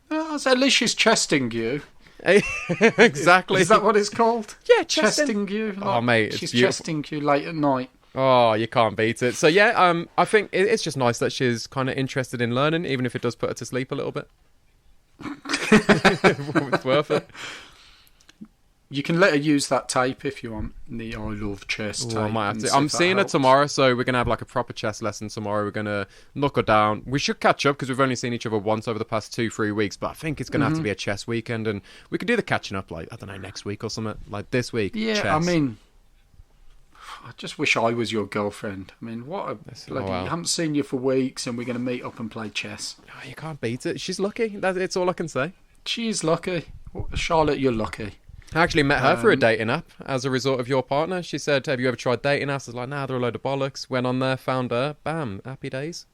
So at least she's chesting you. Exactly. Is that what it's called? Yeah, chesting you. Oh, mate, it's she's beautiful. chesting you late at night. Oh, you can't beat it. So yeah, I think it's just nice that she's kind of interested in learning, even if it does put her to sleep a little bit. It's worth it. You can let her use that tape if you want. The I love chess tape. I might have and to. see I'm if that seeing her helps. tomorrow, so we're gonna have like a proper chess lesson tomorrow. We're gonna knock her down. We should catch up because we've only seen each other once over the past 2-3 weeks. But I think it's gonna have to be a chess weekend, and we could do the catching up like, I don't know, next week or something. Like this week. Yeah, chess. I mean, I just wish I was your girlfriend. I mean, what a bloody... wow. I haven't seen you for weeks, and we're going to meet up and play chess. Oh, you can't beat it. She's lucky. It's all I can say. She's lucky. Charlotte, you're lucky. I actually met her through a dating app as a result of your partner. She said, "Have you ever tried dating apps?" I was like, "Nah, they're a load of bollocks." Went on there, found her, bam, happy days.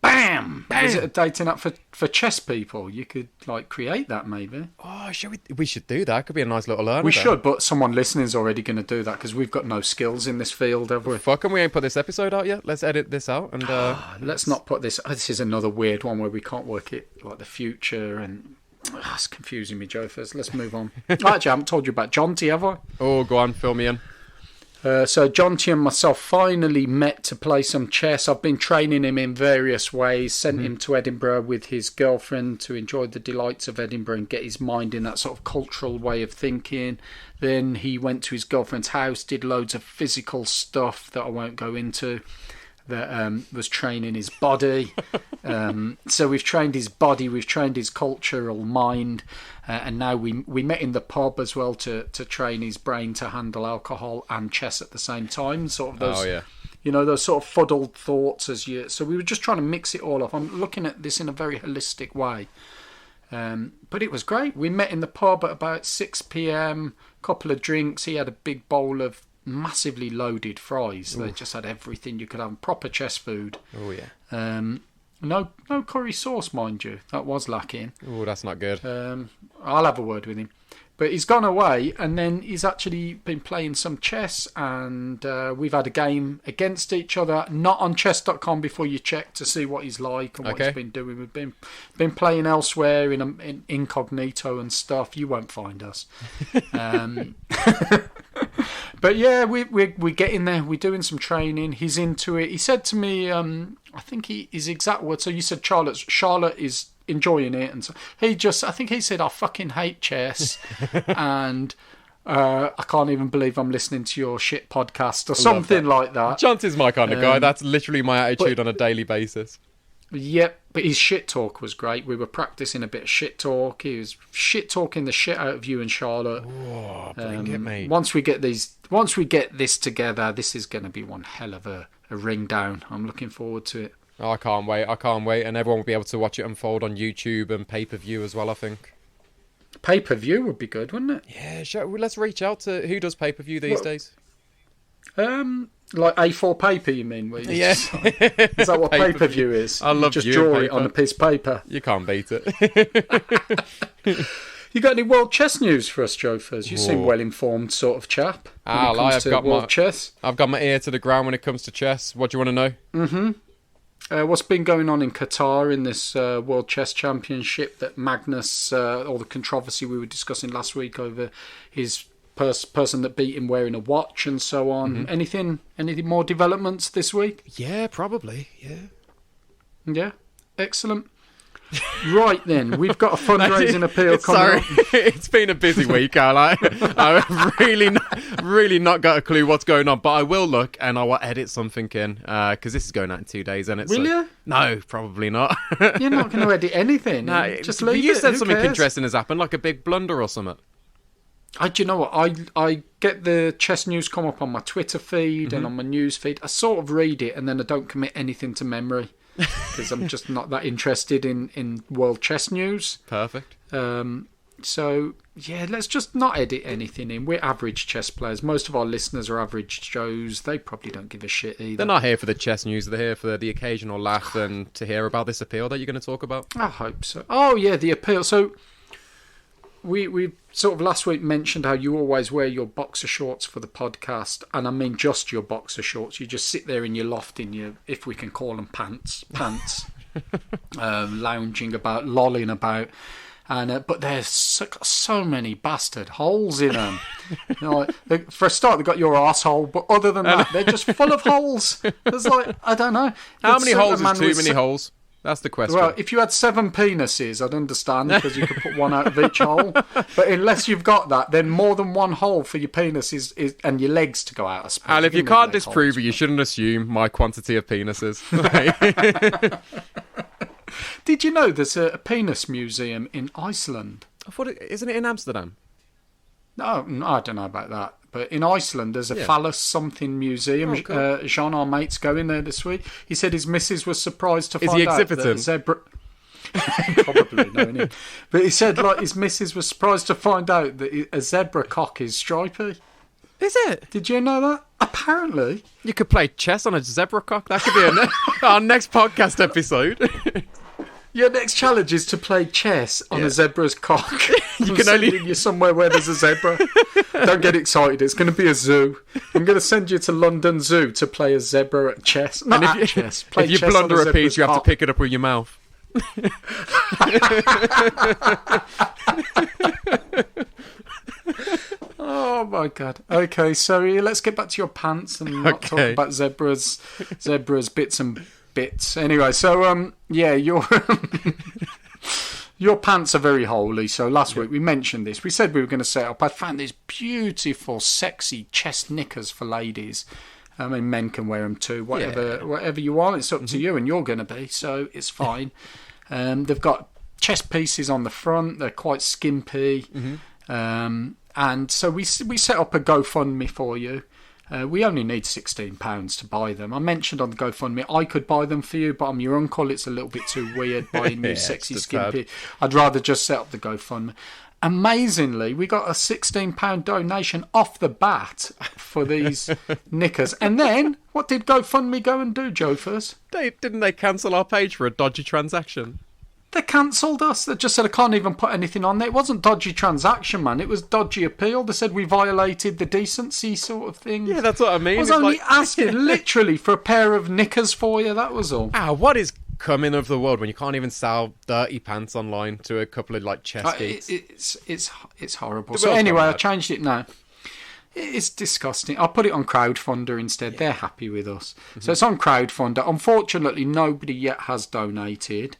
Bam! Is it a dating app for chess people? You could like create that maybe. Oh, we should do that. Could be a nice little learner. We should, but someone listening is already going to do that because we've got no skills in this field, have we? Fuck 'em, we ain't put this episode out yet. Let's edit this out and Let's not put this... this is another weird one where we can't work it, like the future, and... it's confusing me, Joe. First, let's move on. Actually, I haven't told you about Jonty, have I? Oh, go on, fill me in. So Jonty and myself finally met to play some chess. I've been training him in various ways, sent him to Edinburgh with his girlfriend to enjoy the delights of Edinburgh and get his mind in that sort of cultural way of thinking. Then he went to his girlfriend's house, did loads of physical stuff that I won't go into, that was training his body. So we've trained his body, we've trained his cultural mind, and now we met in the pub as well to train his brain to handle alcohol and chess at the same time. Sort of those, you know, those sort of fuddled thoughts as you. So we were just trying to mix it all up. I'm looking at this in a very holistic way. But it was great. We met in the pub at about 6 p.m. Couple of drinks. He had a big bowl of massively loaded fries. They just had everything you could have. Proper chess food. Oh yeah. No curry sauce, mind you. That was lacking. Oh, that's not good. I'll have a word with him. But he's gone away, and then he's actually been playing some chess, and we've had a game against each other. Not on chess.com before you check to see what he's like and what he's been doing. We've been playing elsewhere in incognito and stuff. You won't find us. But yeah, we're getting there. We're doing some training. He's into it. He said to me, I think his exact words. So you said Charlotte is enjoying it, and so I think he said, "I fucking hate chess," and I can't even believe I'm listening to your shit podcast or something like that. Jonty's my kind of guy. That's literally my attitude on a daily basis. Yep, but his shit talk was great. We were practicing a bit of shit talk. He was shit talking the shit out of you and Charlotte. Oh, bring it, mate. Once we get this together, this is going to be one hell of a ring down. I'm looking forward to it. Oh, I can't wait. And everyone will be able to watch it unfold on YouTube and pay-per-view as well, I think. Pay-per-view would be good, wouldn't it? Yeah, let's reach out to who does pay-per-view these days. Like A4 paper, you mean? Where you Yeah. is that what pay-per-view is? I love you just viewing draw it paper. on a piece of paper. You can't beat it. You got any world chess news for us, Jofers? You seem Whoa. well-informed sort of chap when it comes to world chess. I've got my ear to the ground when it comes to chess. What do you want to know? What's been going on in Qatar in this World Chess Championship that Magnus, all the controversy we were discussing last week over his person that beat him wearing a watch and so on. Anything more developments this week? Yeah, probably. Yeah. Yeah, excellent. Right then, we've got a fundraising appeal coming up. It's been a busy week, I've really not got a clue what's going on, but I will look and I will edit something in because this is going out in 2 days, and it's Will you? No, probably not. You're not going to edit anything. Just leave you it. said Who something cares? interesting has happened, like a big blunder or something. Do you know what? I get the chess news come up on my Twitter feed and on my news feed. I sort of read it and then I don't commit anything to memory because I'm just not that interested in world chess news. Perfect. So, yeah, let's just not edit anything in. We're average chess players. Most of our listeners are average Joes. They probably don't give a shit either. They're not here for the chess news. They're here for the occasional laugh and to hear about this appeal that you're going to talk about. I hope so. Oh, yeah, the appeal. So, we sort of last week mentioned how you always wear your boxer shorts for the podcast, and I mean just your boxer shorts. You just sit there in your loft in your, if we can call them pants, lounging about, lolling about, and but there's so many bastard holes in them. You know, for a start, they've got your arsehole, but other than that, they're just full of holes. There's like, I don't know. How many holes man is too with many holes? That's the question. Well, if you had 7 penises, I'd understand because you could put one out of each hole. But unless you've got that, then more than one hole for your penis is and your legs to go out, I suppose. And if you Give me can't leg disprove holes. it, you shouldn't assume my quantity of penises. Did you know there's a penis museum in Iceland? I thought isn't it in Amsterdam? No, I don't know about that. But in Iceland, there's a Yeah. phallus something museum. Oh, cool. Jean, our mate's going there this week. He said his missus was surprised to Is find he out that exhibiting? a zebra... Probably, no, innit? But he said like his missus was surprised to find out that a zebra cock is stripy. Is it? Did you know that? Apparently. You could play chess on a zebra cock. That could be our next podcast episode. Your next challenge is to play chess on Yeah. a zebra's cock. You can only- sending you somewhere where there's a zebra. Don't get excited. It's going to be a zoo. I'm going to send you to London Zoo to play a zebra at chess. Not And at chess. Play if you chess blunder on a piece, zebra's you have to cock. pick it up with your mouth. Oh my god. Okay, so let's get back to your pants and not talk Okay. about zebras bits and bits. Anyway, so yeah, your your pants are very holy. So last week we mentioned this. We said we were going to set up. I found these beautiful, sexy chest knickers for ladies. I mean, men can wear them too. Whatever you want, it's up to you, and you're going to be, so it's fine. They've got chest pieces on the front. They're quite skimpy. And so we set up a GoFundMe for you. We only need £16 to buy them. I mentioned on the GoFundMe I could buy them for you, but I'm your uncle. It's a little bit too weird buying you Yeah, sexy, it's just skimpy. I'd rather just set up the GoFundMe. Amazingly, we got a £16 donation off the bat for these knickers. And then, what did GoFundMe go and do, Jofers? Didn't they cancel our page for a dodgy transaction? They cancelled us. They just said I can't even put anything on there. It wasn't dodgy transaction, man. It was dodgy appeal. They said we violated the decency sort of thing. Yeah, that's what I mean. I was It's only like- asking literally for a pair of knickers for you. That was all. What is coming of the world when you can't even sell dirty pants online to a couple of like chess geeks? It's horrible. The So world's anyway, gone I mad. changed it now. It's disgusting. I'll put it on Crowdfunder instead. They're happy with us. So it's on Crowdfunder. Unfortunately, nobody yet has donated.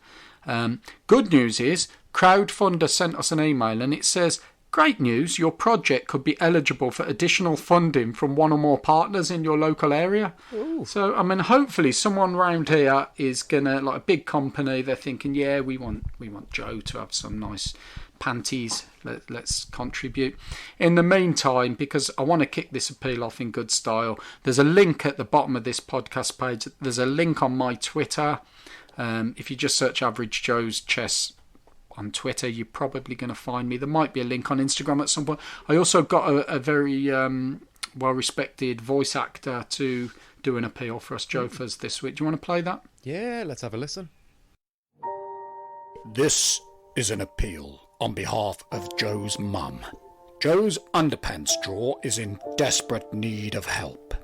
Good news is Crowdfunder sent us an email and it says great news, your project could be eligible for additional funding from one or more partners in your local area. Ooh. So, I mean, hopefully someone round here is going to, like a big company, they're thinking, yeah, we want Joe to have some nice panties. Let's contribute. In the meantime, because I want to kick this appeal off in good style, there's a link at the bottom of this podcast page. There's a link on my Twitter. If you just search Average Joe's Chess on Twitter, you're probably going to find me. There might be a link on Instagram at some point. I also got a very well-respected voice actor to do an appeal for us Joefers this week. Do you want to play that? Yeah, let's have a listen. This is an appeal on behalf of Joe's mum. Joe's underpants drawer is in desperate need of help.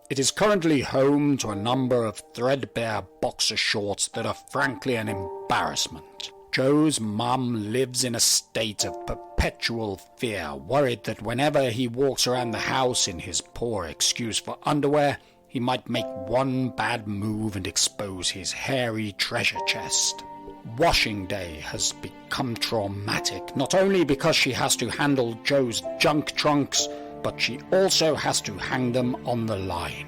It is currently home to a number of threadbare boxer shorts that are frankly an embarrassment. Joe's mum lives in a state of perpetual fear, worried that whenever he walks around the house in his poor excuse for underwear, he might make one bad move and expose his hairy treasure chest. Washing day has become traumatic, not only because she has to handle Joe's junk trunks, but she also has to hang them on the line.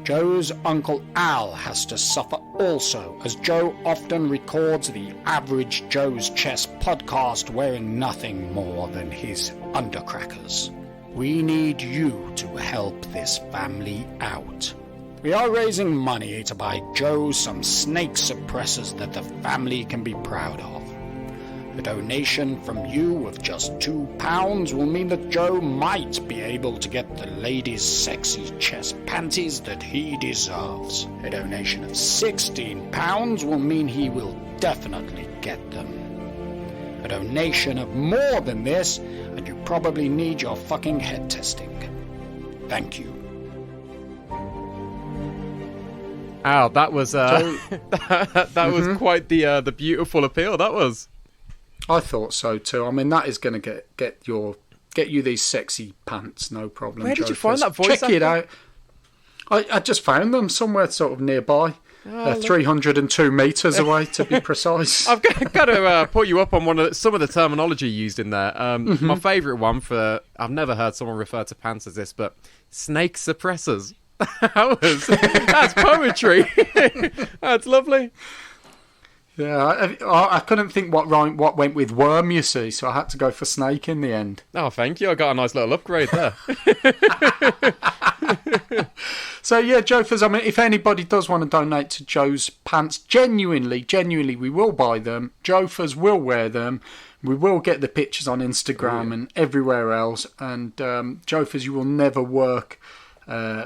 Joe's Uncle Al has to suffer also, as Joe often records the Average Joe's Chess podcast wearing nothing more than his undercrackers. We need you to help this family out. We are raising money to buy Joe some snake suppressors that the family can be proud of. A donation from you of just £2 will mean that Joe might be able to get the ladies' sexy chess panties that he deserves. A donation of £16 will mean he will definitely get them. A donation of more than this, and you probably need your fucking head testing. Thank you. Ow, that was that was quite the beautiful appeal. That was. I thought so too. I mean, that is going to get you these sexy pants, no problem. Where did you Joefers. find that voice? Check it out. I just found them somewhere sort of nearby. 302 metres away, to be precise. I've got to put you up on some of the terminology used in there. My favourite one I've never heard someone refer to pants as this, but snake suppressors. That's poetry. That's lovely. Yeah, I couldn't think what went with worm, you see, so I had to go for snake in the end. Oh, thank you. I got a nice little upgrade there. So, yeah, Joefers, I mean, if anybody does want to donate to Joe's pants, genuinely, we will buy them. Joefers will wear them. We will get the pictures on Instagram and everywhere else. And, Joefers, you will never work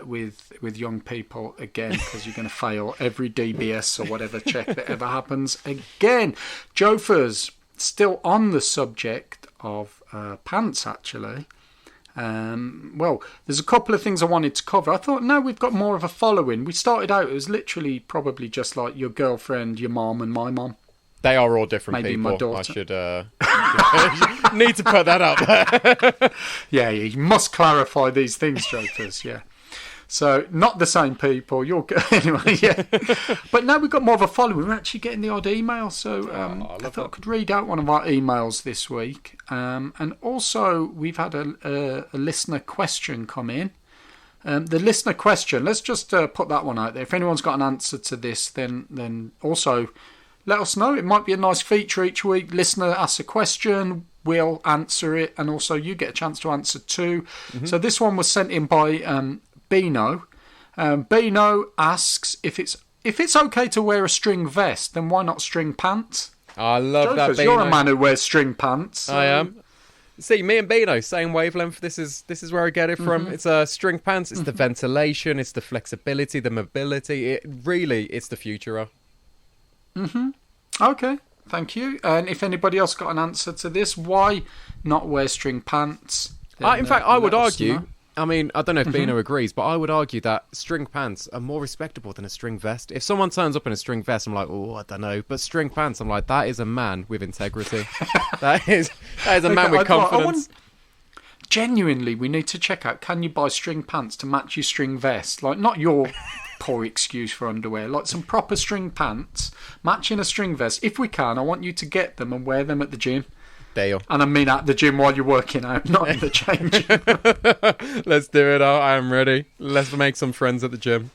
with young people again, because you're going to fail every DBS or whatever check that ever happens again. Joefers, still on the subject of pants, actually. Well, there's a couple of things I wanted to cover. I thought, no, we've got more of a following. We started out, it was literally probably just like your girlfriend, your mom, and my mom. They are all different Maybe people. my daughter. I should need to put that out there. Yeah, you must clarify these things, Joefers, yeah. So, not the same people. Anyway, yeah. But now we've got more of a following. We're actually getting the odd email. So, I thought I could read out one of our emails this week. And also, we've had a listener question come in. The listener question, let's just put that one out there. If anyone's got an answer to this, then also let us know. It might be a nice feature each week. Listener asks a question, we'll answer it, and also you get a chance to answer too. Mm-hmm. So this one was sent in by Bino. Bino asks if it's okay to wear a string vest, then why not string pants? I love that, Bino. You're a man who wears string pants. So. I am. See, me and Bino, same wavelength. This is where I get it from. Mm-hmm. It's string pants. It's the ventilation. It's the flexibility, the mobility. It's the future. Mm-hmm. Okay, thank you. And if anybody else got an answer to this, why not wear string pants? Then, in fact, I would argue. Know. I mean, I don't know if Bino agrees, but I would argue that string pants are more respectable than a string vest. If someone turns up in a string vest, I'm like, oh, I don't know. But string pants, I'm like, that is a man with integrity. that is a man with confidence. Genuinely, we need to check out, can you buy string pants to match your string vest? Like, not your poor excuse for underwear. Like, some proper string pants matching a string vest. If we can, I want you to get them and wear them at the gym. Deal. And I mean at the gym while you're working out, not in the change room. Let's do it. I am ready. Let's make some friends at the gym.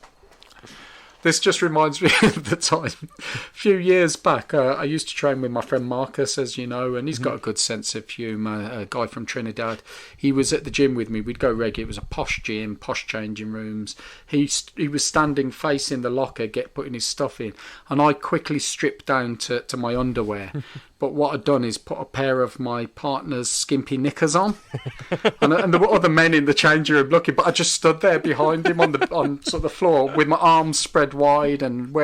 This just reminds me of the time a few years back. I used to train with my friend Marcus, as you know, and he's got a good sense of humour. A guy from Trinidad. He was at the gym with me. We'd go regular. It was a posh gym, posh changing rooms. He was standing facing the locker, putting his stuff in, and I quickly stripped down to my underwear. But what I'd done is put a pair of my partner's skimpy knickers on, and there were other men in the changing room looking. But I just stood there behind him on sort of the floor with my arms spread wide, and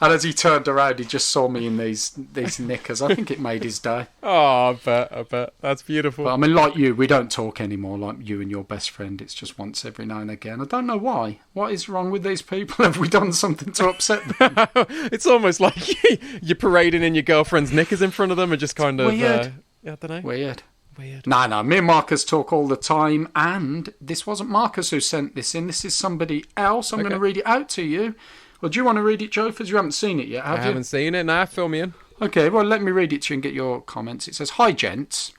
as he turned around, he just saw me in these knickers. I think it made his day. Oh, I bet. That's beautiful. But I mean, like you, we don't talk anymore like you and your best friend. It's just once every now and again. I don't know why. What is wrong with these people? Have we done something to upset them? It's almost like you're parading in your girlfriend's knickers in front of them and just kind of... Weird. I don't know. Weird. No, me and Marcus talk all the time, and this wasn't Marcus who sent this in. This is somebody else. I'm going to read it out to you. Or do you want to read it, Joe? Because you haven't seen it yet, have you? I haven't seen it. Nah, fill me in. Okay, well, let me read it to you and get your comments. It says, "Hi, gents.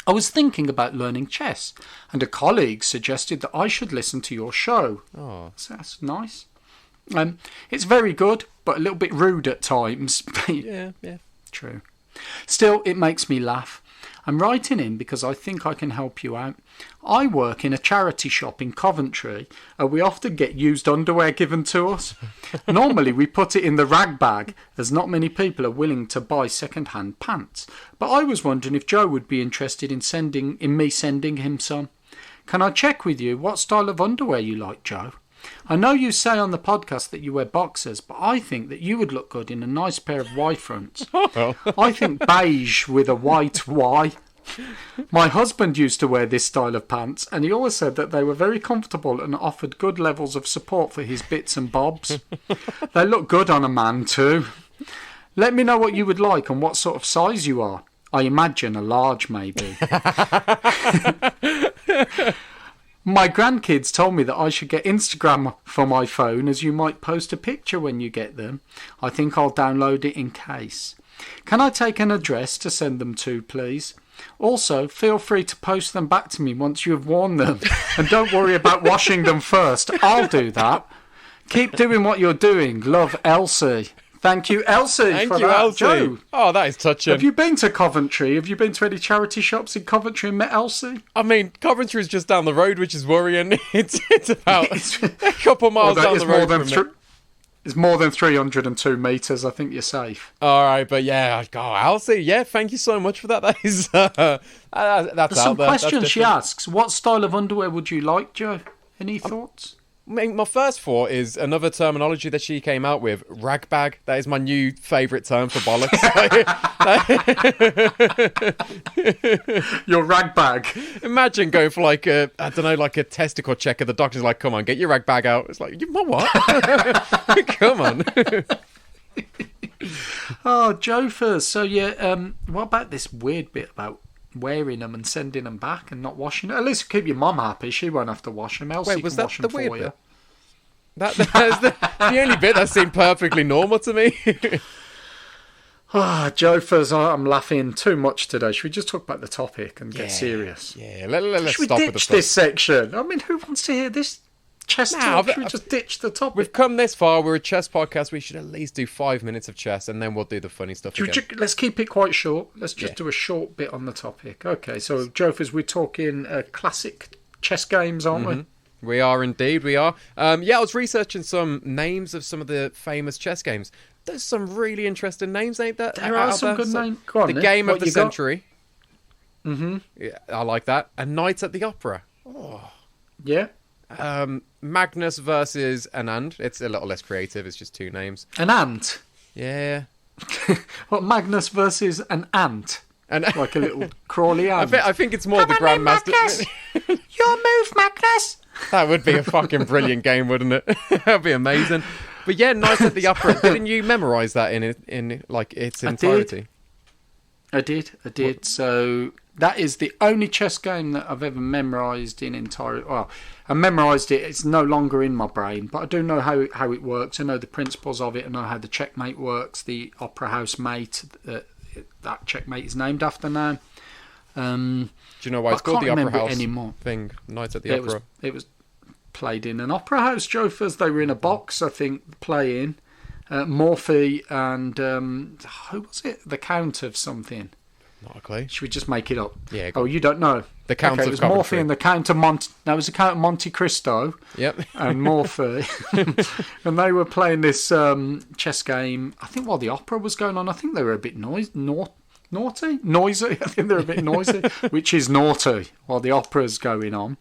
I was thinking about learning chess, and a colleague suggested that I should listen to your show." Oh. So that's nice. It's very good, but a little bit rude at times. Yeah. True. Still, it makes me laugh. I'm writing in because I think I can help you out. I work in a charity shop in Coventry, and we often get used underwear given to us. Normally, we put it in the rag bag, as not many people are willing to buy second-hand pants. But I was wondering if Joe would be interested in me sending him some. Can I check with you what style of underwear you like, Joe? I know you say on the podcast that you wear boxers, but I think that you would look good in a nice pair of Y fronts. I think beige with a white Y. My husband used to wear this style of pants, and he always said that they were very comfortable and offered good levels of support for his bits and bobs. They look good on a man too. Let me know what you would like and what sort of size you are. I imagine a large, maybe. My grandkids told me that I should get Instagram for my phone, as you might post a picture when you get them. I think I'll download it in case. Can I take an address to send them to, please? Also, feel free to post them back to me once you have worn them. And don't worry about washing them first. I'll do that. Keep doing what you're doing. Love, Elsie. Thank you, Elsie. Thank you, Elsie. Joe, oh, that is touching. Have you been to Coventry? Have you been to any charity shops in Coventry and met Elsie? I mean, Coventry is just down the road, which is worrying. It's about a couple miles down the road from me. It's more than 302 metres. I think you're safe. All right, but yeah, Elsie, yeah, thank you so much for that. That is, that's There's some out there. questions she asks. What style of underwear would you like, Joe? Any thoughts? My first thought is another terminology that she came out with, rag bag. That is my new favourite term for bollocks. Your rag bag. Imagine going for like a testicle check and the doctor's like, come on, get your rag bag out. It's like, you know what? Come on. Oh, Joe first. So yeah, what about this weird bit about wearing them and sending them back and not washing it? At least keep your mum happy. She won't have to wash them. Elsie was can that wash the them weird for you. bit? That is the only bit that seemed perfectly normal to me. Joe first. I'm laughing too much today. Should we just talk about the topic and get serious? Yeah, let's Should stop we with the ditch this section? I mean, who wants to hear this chess talk? Should we just ditch the topic? We've come this far. We're a chess podcast. We should at least do 5 minutes of chess, and then we'll do the funny stuff again. Let's keep it quite short. Let's just do a short bit on the topic. Okay, so Jofers, we're talking classic chess games, aren't we? We are indeed. We are. I was researching some names of some of the famous chess games. There's some really interesting names, ain't there? There are some good names. Go on, the Game of the Century. Mm-hmm. Yeah, I like that. A Night at the Opera. Oh. Yeah. Magnus versus Anand. It's a little less creative. It's just two names. An ant. Yeah. What, Magnus versus an ant? Like a little crawly ant. I think it's more the Grandmaster. Your move, Magnus. That would be a fucking brilliant game, wouldn't it? That'd be amazing. But yeah, Night at the Opera. Didn't you memorise that in like its entirety? I did. What? So that is the only chess game that I've ever memorised in entirety. Well, I memorised it. It's no longer in my brain, but I do know how it works. I know the principles of it. I know how the checkmate works. The opera house mate that checkmate is named after now. Do you know why it's I called can't the Opera remember it House anymore. thing? Night at the Opera. It was played in an opera house, Jofers. They were in a box, I think, playing. Morphy and who was it? The Count of something. Not a clue. Should we just make it up? Yeah. Oh, you don't know. The Count okay, of it was Coventry. Morphy and the Count of Monte. No, it was the Count of Monte Cristo. Yep. And Morphy, and they were playing this chess game. I think while the opera was going on, I think they were a bit noisy. I think they're a bit noisy, which is naughty while the opera's going on.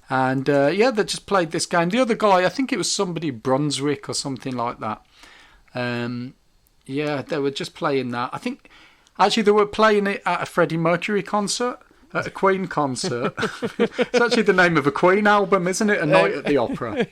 And they just played this game. The other guy, I think it was somebody Brunswick or something like that. They were just playing that. I think actually they were playing it at a Freddie Mercury concert, at a Queen concert. It's actually the name of a Queen album, isn't it? A Night at the Opera.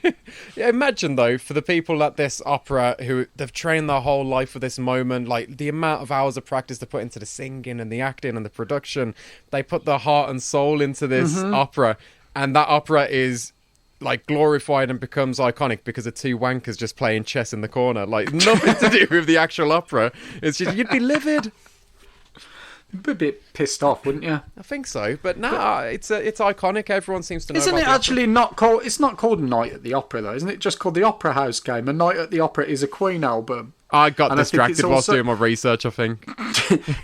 Yeah, imagine though, for the people at this opera who they've trained their whole life for this moment, like the amount of hours of practice they put into the singing and the acting and the production, they put their heart and soul into this opera, and that opera is like glorified and becomes iconic because of two wankers just playing chess in the corner. Like nothing to do with the actual opera. It's just you'd be livid. You'd be a bit pissed off, wouldn't you? I think so, but no, it's iconic. Everyone seems to know. Isn't about it the actually not called? It's not called Night at the Opera though, isn't it? Just called the Opera House game. A Night at the Opera is a Queen album. I got And I think distracted it's whilst also- doing my research, I think.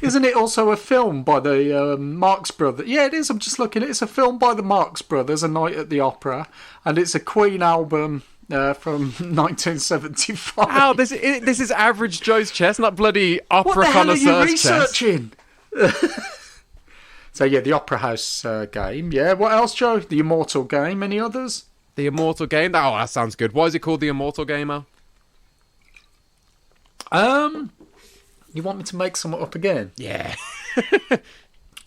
Isn't it also a film by the Marx Brothers? Yeah, it is. I'm just looking. It's a film by the Marx Brothers, A Night at the Opera, and it's a Queen album from 1975. Ow, this is average Joe's chess, not bloody opera What the hell are you connoisseur's chess. researching? So yeah, the Opera House game. Yeah, what else, Joe? The Immortal Game. Any others? The Immortal Game? Oh, that sounds good. Why is it called the Immortal Game, Al? You want me to make some up again? Yeah.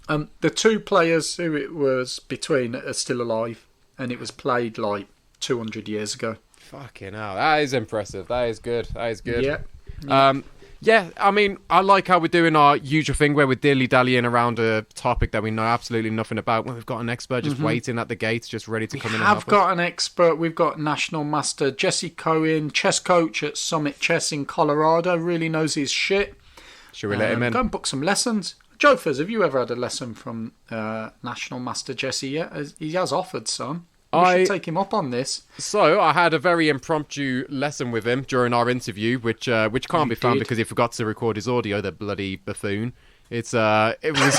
The two players who it was between are still alive, and it was played like 200 years ago. Fucking hell. That is impressive. That is good. That is good. Yeah. Yeah, I mean, I like how we're doing our usual thing where we're dilly-dallying around a topic that we know absolutely nothing about when we've got an expert just waiting at the gates, just ready to come in and help I've got an expert. We've got National Master Jesse Cohen, chess coach at Summit Chess in Colorado. Really knows his shit. us. Should we let him in? Go and book some lessons. Jofers, have you ever had a lesson from National Master Jesse yet? He has offered some. We should take him up on this. So, I had a very impromptu lesson with him during our interview, which can't be found did? because he forgot to record his audio, the bloody buffoon. It was...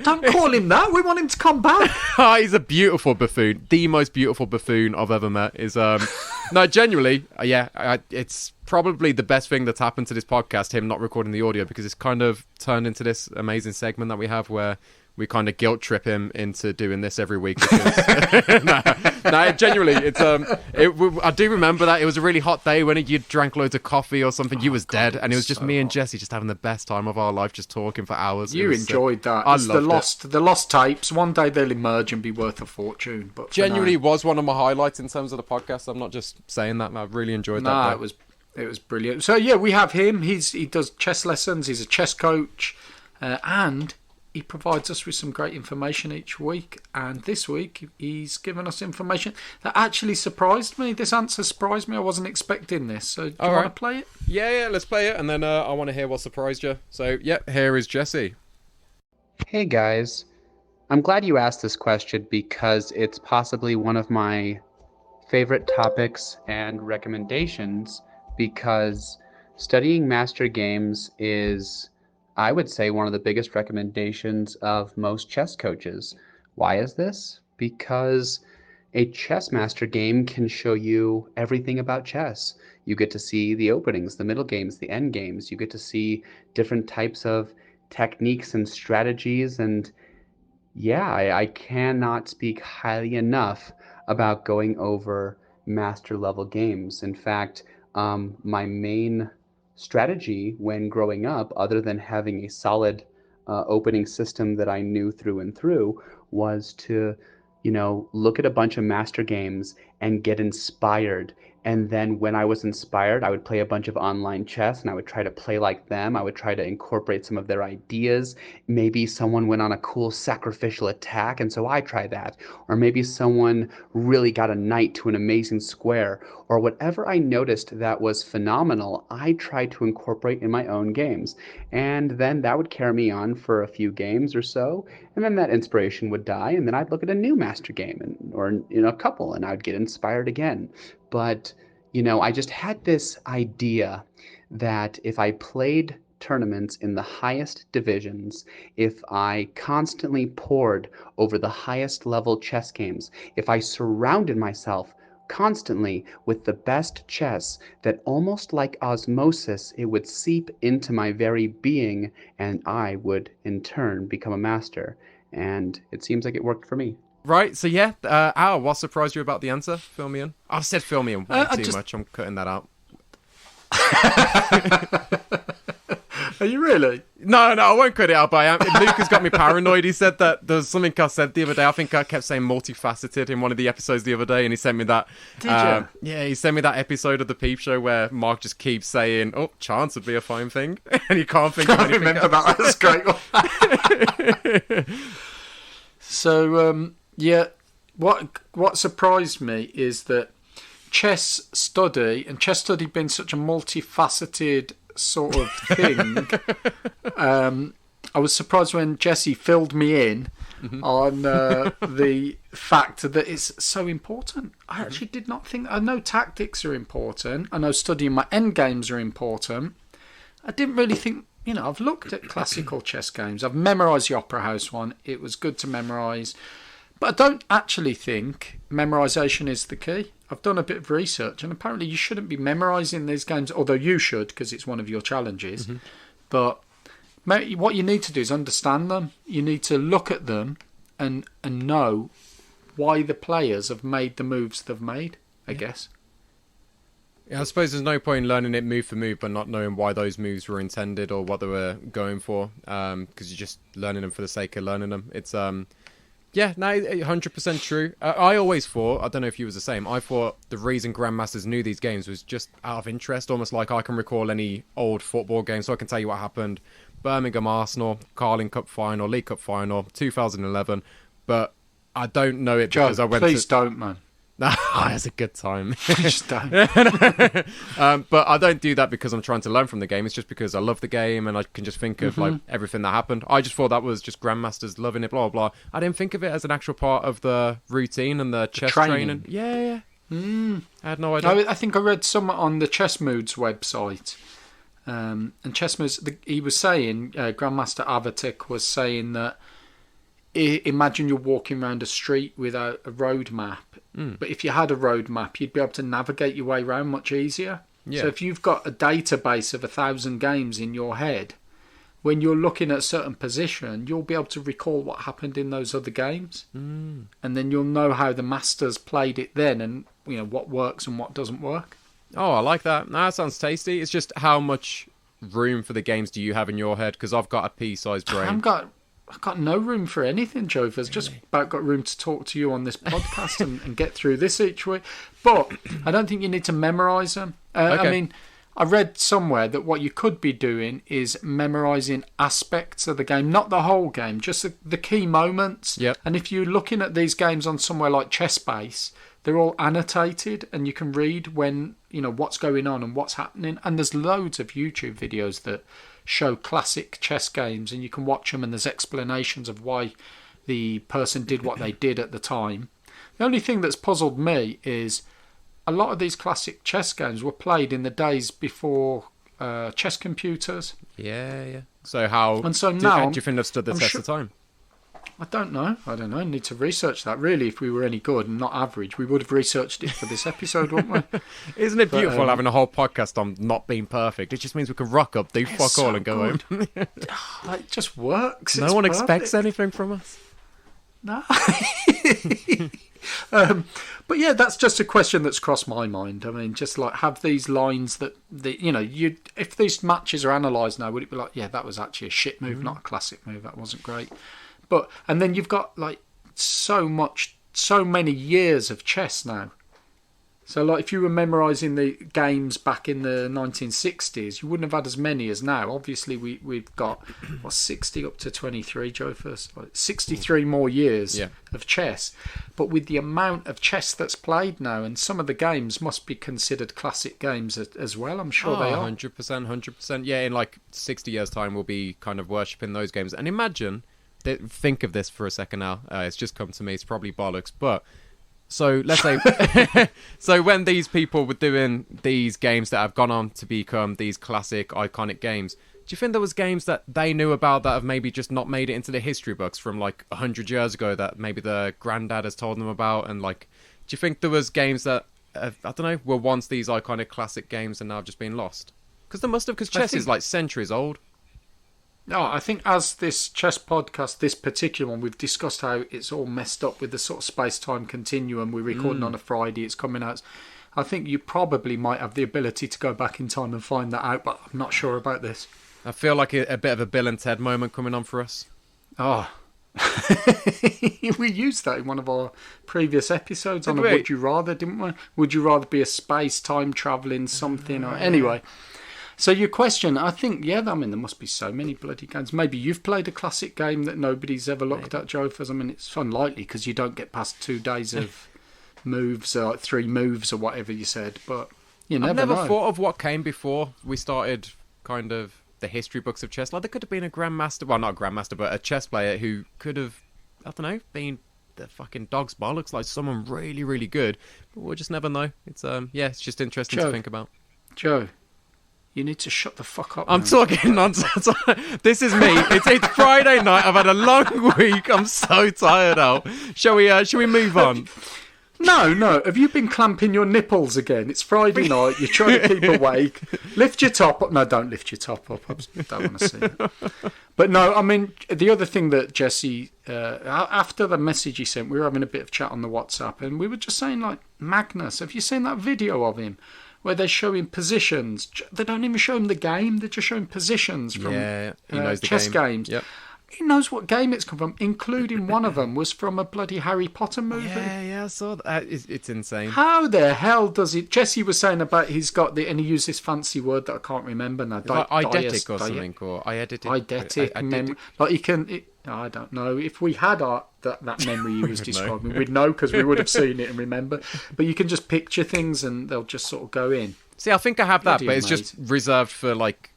Don't call him that. We want him to come back. He's a beautiful buffoon. The most beautiful buffoon I've ever met is... No, genuinely, it's probably the best thing that's happened to this podcast, him not recording the audio, because it's kind of turned into this amazing segment that we have where we kind of guilt trip him into doing this every week. Because... no, genuinely, I do remember that it was a really hot day when you drank loads of coffee or something. You was dead, and it was just me and Jesse just having the best time of our life, just talking for hours. You enjoyed that. I It's loved the lost tapes. One day they'll emerge and be worth a fortune. But for genuinely now, was one of my highlights in terms of the podcast. I'm not just saying that. I really enjoyed that. no, it was brilliant. So yeah, we have him. He does chess lessons. He's a chess coach, and he provides us with some great information each week. And this week, he's given us information that actually surprised me. This answer surprised me. I wasn't expecting this. So do you want to play it? Yeah, let's play it. And then I want to hear what surprised you. So, yeah, here is Jesse. Hey guys, I'm glad you asked this question because it's possibly one of my favorite topics and recommendations, because studying master games is, I would say, one of the biggest recommendations of most chess coaches. Why is this? Because a chess master game can show you everything about chess. You get to see the openings, the middle games, the end games. You get to see different types of techniques and strategies. And yeah, I cannot speak highly enough about going over master level games. In fact, my main strategy when growing up, other than having a solid opening system that I knew through and through, was to look at a bunch of master games and get inspired. And then when I was inspired, I would play a bunch of online chess and I would try to play like them. I would try to incorporate some of their ideas. Maybe someone went on a cool sacrificial attack, and so I try that. Or maybe someone really got a knight to an amazing square. Or whatever I noticed that was phenomenal, I tried to incorporate in my own games. And then that would carry me on for a few games or so. And then that inspiration would die, and then I'd look at a new master game or a couple, and I'd get inspired again. But, I just had this idea that if I played tournaments in the highest divisions, if I constantly pored over the highest level chess games, if I surrounded myself constantly with the best chess, that almost like osmosis, it would seep into my very being, and I would, in turn, become a master. And it seems like it worked for me. Right, so yeah, Al, what surprised you about the answer? Fill me in. I've said fill me in way too much. I'm cutting that out. Are you really? No, I won't cut it out, but Luke has got me paranoid. He said that there's something I said the other day. I think I kept saying multifaceted in one of the episodes the other day, and he sent me that. Did you? Yeah, he sent me that episode of the Peep Show where Mark just keeps saying, "Oh, chance would be a fine thing," and he can't think of I anything. remember that. That's great. So, what surprised me is that chess study being such a multifaceted sort of thing, I was surprised when Jesse filled me in on the fact that it's so important. I actually did not think... I know tactics are important. I know studying my endgames are important. I didn't really think... I've looked at classical chess games. I've memorised the Opera House one. It was good to memorise. But I don't actually think memorisation is the key. I've done a bit of research, and apparently you shouldn't be memorising these games, although you should, because it's one of your challenges. But what you need to do is understand them. You need to look at them and know why the players have made the moves they've made, I guess. Yeah, I suppose there's no point in learning it move for move, but not knowing why those moves were intended or what they were going for, because you're just learning them for the sake of learning them. It's... Yeah, no, 100% true. I always thought, I don't know if you was the same, I thought the reason Grandmasters knew these games was just out of interest, almost like I can recall any old football game, so I can tell you what happened. Birmingham Arsenal, Carling Cup Final, League Cup Final, 2011, but I don't know it because I went please don't, man. No, it's a good time. Just don't. But I don't do that because I'm trying to learn from the game. It's just because I love the game and I can just think of like everything that happened. I just thought that was just Grandmasters loving it, blah, blah, blah. I didn't think of it as an actual part of the routine and the chess training. Yeah. I had no idea. I think I read somewhere on the Chess Moods website. And Chess Moods, he was saying, Grandmaster Avatic was saying that imagine you're walking around a street without a road map. But if you had a road map, you'd be able to navigate your way around much easier. Yeah. So if you've got a database of 1,000 games in your head, when you're looking at a certain position, you'll be able to recall what happened in those other games. And then you'll know how the masters played it then and what works and what doesn't work. Oh, I like that. No, that sounds tasty. It's just how much room for the games do you have in your head? Because I've got a pea-sized brain. I've got no room for anything, Jove. I've just about got room to talk to you on this podcast and get through this each week. But I don't think you need to memorise them. Okay. I mean, I read somewhere that what you could be doing is memorising aspects of the game, not the whole game, just the key moments. Yep. And if you're looking at these games on somewhere like ChessBase, they're all annotated and you can read when, what's going on and what's happening. And there's loads of YouTube videos that show classic chess games and you can watch them and there's explanations of why the person did what they did at the time. The only thing that's puzzled me is a lot of these classic chess games were played in the days before chess computers. Yeah. So how and so do now you think they've stood the test of time? I don't know. I need to research that. Really, if we were any good and not average, we would have researched it for this episode, wouldn't we? Isn't it beautiful having a whole podcast on not being perfect? It just means we can rock up, do fuck all and go home. It just works. No It's one perfect. expects anything from us. No. But yeah, that's just a question that's crossed my mind. I mean, just like have these lines that if these matches are analysed now, would it be like, yeah, that was actually a shit move, not a classic move. That wasn't great. And then you've got like so many years of chess now. So, like, if you were memorising the games back in the 1960s, you wouldn't have had as many as now. Obviously, we've got, 60 up to 23, Joe, first. 63 more years of chess. But with the amount of chess that's played now, and some of the games must be considered classic games as well, I'm sure they are. 100%, 100%. Yeah, in like 60 years' time, we'll be kind of worshipping those games. And imagine, think of this for a second now. It's just come to me. It's probably bollocks, but... So let's say, so when these people were doing these games that have gone on to become these classic, iconic games, do you think there was games that they knew about that have maybe just not made it into the history books from like 100 years ago that maybe the granddad has told them about? And like, do you think there was games that, I don't know, were once these iconic classic games and now have just been lost? Because there must have, because chess is like centuries old. No, I think as this chess podcast, this particular one, we've discussed how it's all messed up with the sort of space-time continuum. We're recording on a Friday, it's coming out. I think you probably might have the ability to go back in time and find that out, but I'm not sure about this. I feel like a bit of a Bill and Ted moment coming on for us. Oh. We used that in one of our previous episodes on a Would You Rather, didn't we? Would you rather be a space-time travelling something? Or anyway... So your question, I think, there must be so many bloody games. Maybe you've played a classic game that nobody's ever looked at, Joe. I mean, it's unlikely because you don't get past 2 days of moves, or 3 moves or whatever you said. But you never know. I've never thought of what came before we started kind of the history books of chess. Like, there could have been a grandmaster, well, not a grandmaster, but a chess player who could have, I don't know, been the fucking dog's bollocks, like someone really, really good. But we'll just never know. It's it's just interesting to think about. Joe. You need to shut the fuck up. I'm talking nonsense. This is me. It's Friday night. I've had a long week. I'm so tired out. Shall we move on? No. Have you been clamping your nipples again? It's Friday night. You're trying to keep awake. Lift your top up. No, don't lift your top up. I don't want to see it. But no, I mean, the other thing that Jesse, after the message he sent, we were having a bit of chat on the WhatsApp, and we were just saying, like, Magnus, have you seen that video of him? Where they're showing positions. They don't even show him the game. They're just showing positions from he knows the chess game. Games. Yep. He knows what game it's come from, including one of them was from a bloody Harry Potter movie. Yeah, I saw that. It's insane. How the hell does it... Jesse was saying about he's got the... And he used this fancy word that I can't remember now. Eidetic or something. Or eidetic. Like he can... I don't know. If we had that memory he was describing, we'd know because we would have seen it and remember. But you can just picture things and they'll just sort of go in. See, I think I have that, but it's just reserved for, like,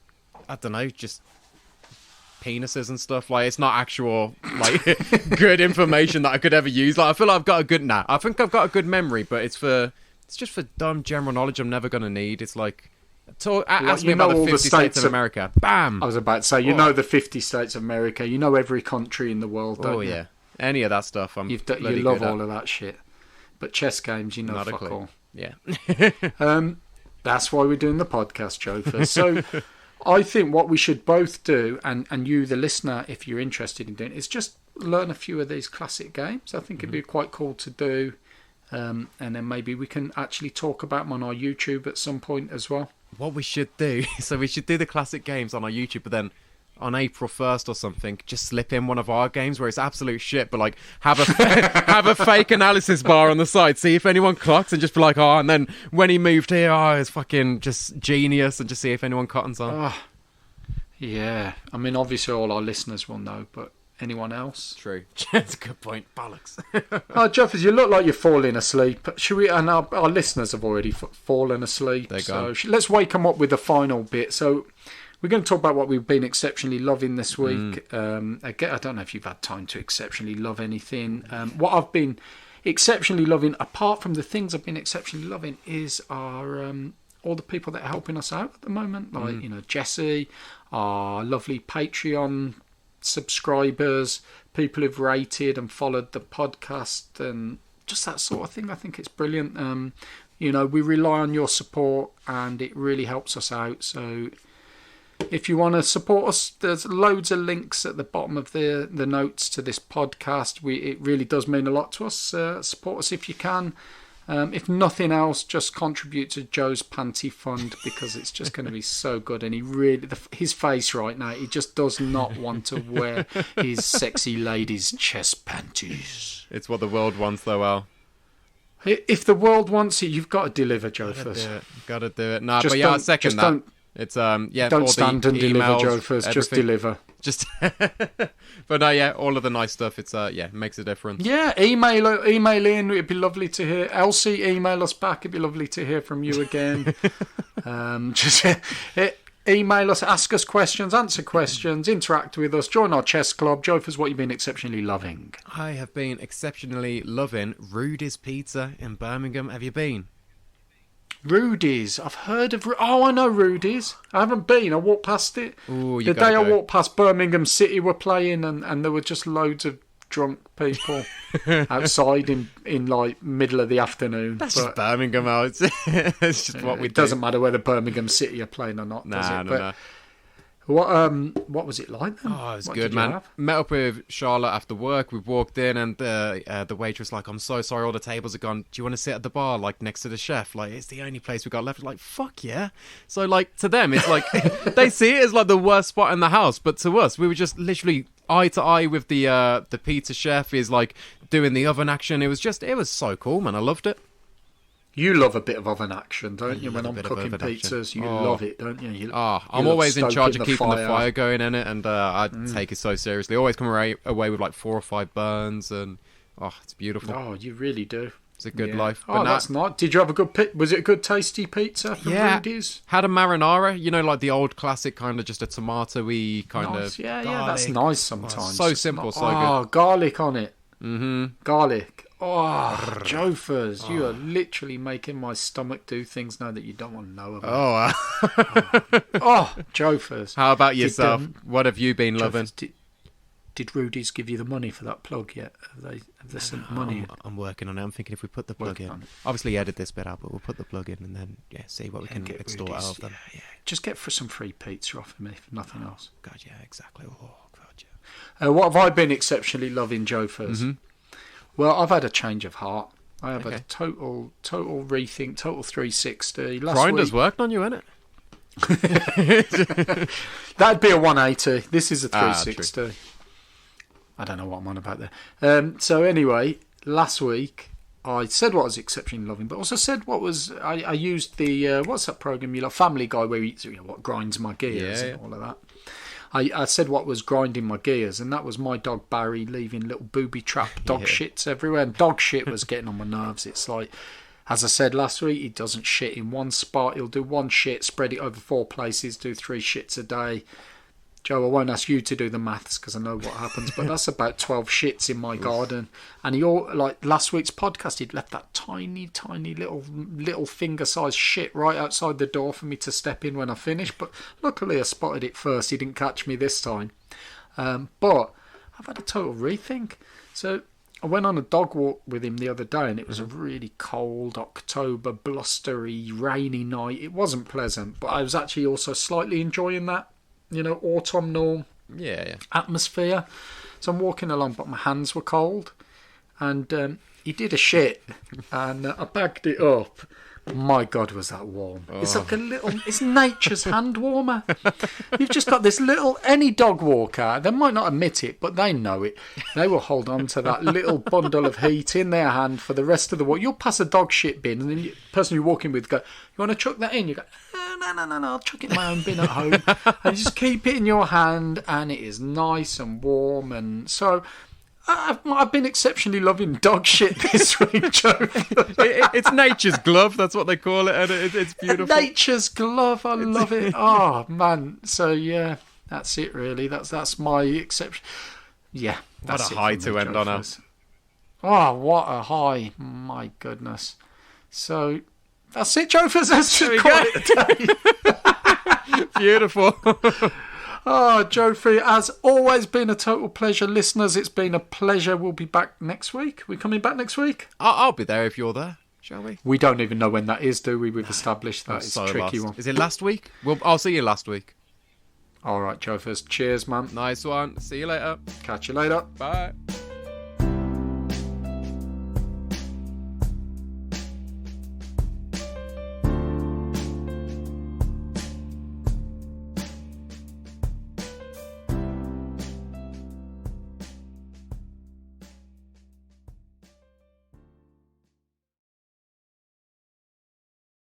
I don't know, just penises and stuff. Like, it's not actual, like, good information that I could ever use. Like, I feel like I've got a good... I think I've got a good memory, but it's just for dumb general knowledge I'm never going to need. It's like... ask me about the 50 states of America. Bam! I was about to say, you know the 50 states of America. You know every country in the world, don't you? Oh, yeah. Any of that stuff, you love all of that shit. But chess games, you know, not fuck all. Yeah. That's why we're doing the podcast, Joe. So I think what we should both do, and you, the listener, if you're interested in doing it, is just learn a few of these classic games. I think it'd be quite cool to do. And then maybe we can actually talk about them on our YouTube at some point as well. What we should do, so we should do the classic games on our YouTube, but then on April 1st or something, just slip in one of our games where it's absolute shit, but like have a fake analysis bar on the side, see if anyone clocks, and just be like, and then when he moved here, it's fucking just genius, and just see if anyone cottons on. Yeah, I mean, obviously all our listeners will know, but anyone else? True. That's a good point. Bollocks. Jeffers, you look like you're falling asleep. Should we? And our listeners have already fallen asleep. They're gone. So let's wake them up with the final bit. So we're going to talk about what we've been exceptionally loving this week. Again, I don't know if you've had time to exceptionally love anything. What I've been exceptionally loving, apart from the things I've been exceptionally loving, is our all the people that are helping us out at the moment. Like Jesse, our lovely Patreon subscribers, people who've rated and followed the podcast, and just that sort of thing. I think it's brilliant. We rely on your support and it really helps us out. So if you want to support us, there's loads of links at the bottom of the notes to this podcast. It really does mean a lot to us. Support us if you can. If nothing else, just contribute to Joe's panty fund, because it's just going to be so good. And he really, his face right now, he just does not want to wear his sexy ladies' chest panties. It's what the world wants, though, Al. If the world wants it, you've got to deliver, Jofers. Gotta do it. Nah, Just but yeah, I don't- second just that. don't- It's yeah. Don't all the stand and deliver, emails, Jofers. Just everything. deliver. Just, but no, yeah, all of the nice stuff. It's yeah, makes a difference. Yeah, email in. It'd be lovely to hear. Elsie, email us back. It'd be lovely to hear from you again. Just email us, ask us questions, answer questions, interact with us, join our chess club. Jofers, what you've been exceptionally loving? I have been exceptionally loving Rudy's Pizza in Birmingham. Have you been? Rudy's. I've heard of. I know Rudy's. I haven't been. I walked past it. Ooh, you the gotta day I go. walked past Birmingham City were playing, and there were just loads of drunk people outside in like middle of the afternoon. That's But just Birmingham out. It's just what we it do. doesn't matter whether Birmingham City are playing or not, does Nah, it? no, But no. what was it like then? Oh, it was What good, did you man. have? Met up with Charlotte after work. We walked in, and the waitress like, "I'm so sorry, all the tables are gone. Do you want to sit at the bar, like next to the chef? Like, it's the only place we got left." Like, fuck yeah. So like to them, it's like they see it as like the worst spot in the house, but to us, we were just literally eye to eye with the pizza chef. Is like doing the oven action. It was so cool, man. I loved it. You love a bit of oven action, don't you? love When a I'm bit of cooking oven action. pizzas, you Oh. love it, don't you? I'm you always love in charge stoking of keeping the fire going in it, and I take it so seriously. Always come away with like 4 or 5 burns, and it's beautiful. Oh, you really do. It's a good Yeah. life. Oh, But now- that's nice. Did you have a good? Was it a good, tasty pizza from Yeah. Rudy's? Had a marinara, like the old classic kind of just a tomato-y kind Nice. of. Yeah, garlic. that's nice sometimes. so It's simple, not- so good. Oh, garlic on it. Mm-hmm. Garlic. Oh, Jofers, you are literally making my stomach do things now that you don't want to know about. Oh, Oh, Jofers. how about yourself? um, What have you been loving? Jofers, did Rudy's give you the money for that plug yet? Have they sent money? I'm working on it. I'm thinking if we put the plug Working in, on it. obviously edit this bit out, but we'll put the plug in and then see what we can Get extort out Rudy's, of them. yeah. Just get for some free pizza off of me, if nothing else. God, yeah, exactly. Oh, God, yeah. What have I been exceptionally loving, Jofers? Mm-hmm. Well, I've had a change of heart. I have Okay. a total rethink, total 360. Last Grinder's week, worked on you, innit? that'd be a 180. This is a Ah, 360. I don't know what I'm on about there. So anyway, last week I said what I was exceptionally loving, but also said what was I used the what's that program you love, Family Guy, where he what grinds my gears Yeah, and all of that. I said what was grinding my gears, and that was my dog Barry leaving little booby trap dog Yeah. shits everywhere, and dog shit was getting on my nerves. It's like, as I said last week, he doesn't shit in one spot. He'll do one shit, spread it over 4 places, do 3 shits a day. Joe, I won't ask you to do the maths because I know what happens, but that's about 12 shits in my garden. And like last week's podcast, he'd left that tiny little finger-sized shit right outside the door for me to step in when I finished. But luckily I spotted it first. He didn't catch me this time. But I've had a total rethink. So I went on a dog walk with him the other day, and it was a really cold October, blustery, rainy night. It wasn't pleasant, but I was actually also slightly enjoying that, autumnal Yeah. atmosphere. So I'm walking along, but my hands were cold, and he did a shit, and I bagged it up. My God, was that warm? It's like it's nature's hand warmer. You've just got this any dog walker, they might not admit it, but they know it. They will hold on to that little bundle of heat in their hand for the rest of the walk. You'll pass a dog shit bin, and then the person you're walking with go, "You want to chuck that in?" You go, no, I'll chuck it in my own bin at home. And you just keep it in your hand, and it is nice and warm. And so I've been exceptionally loving dog shit this week, Joe. It's nature's glove. That's what they call it, and it's beautiful. Nature's glove. I love it. Oh man. So yeah, that's it. Really, that's my exception. Yeah, What that's a it high for to me, end Joe on. Fizz. Oh, what a high! My goodness. So that's it, Joe Fizz. Let's just call it a day. Beautiful. Oh, Joe, as always, been a total pleasure. Listeners, it's been a pleasure. We'll be back next week. We coming back next week? I'll be there if you're there. Shall we? We don't even know when that is, do we? We've established that. It's So a tricky lost. one. Is it last week? I'll see you last week. All right, Joe, cheers, man. Nice one. See you later. Catch you later. Bye.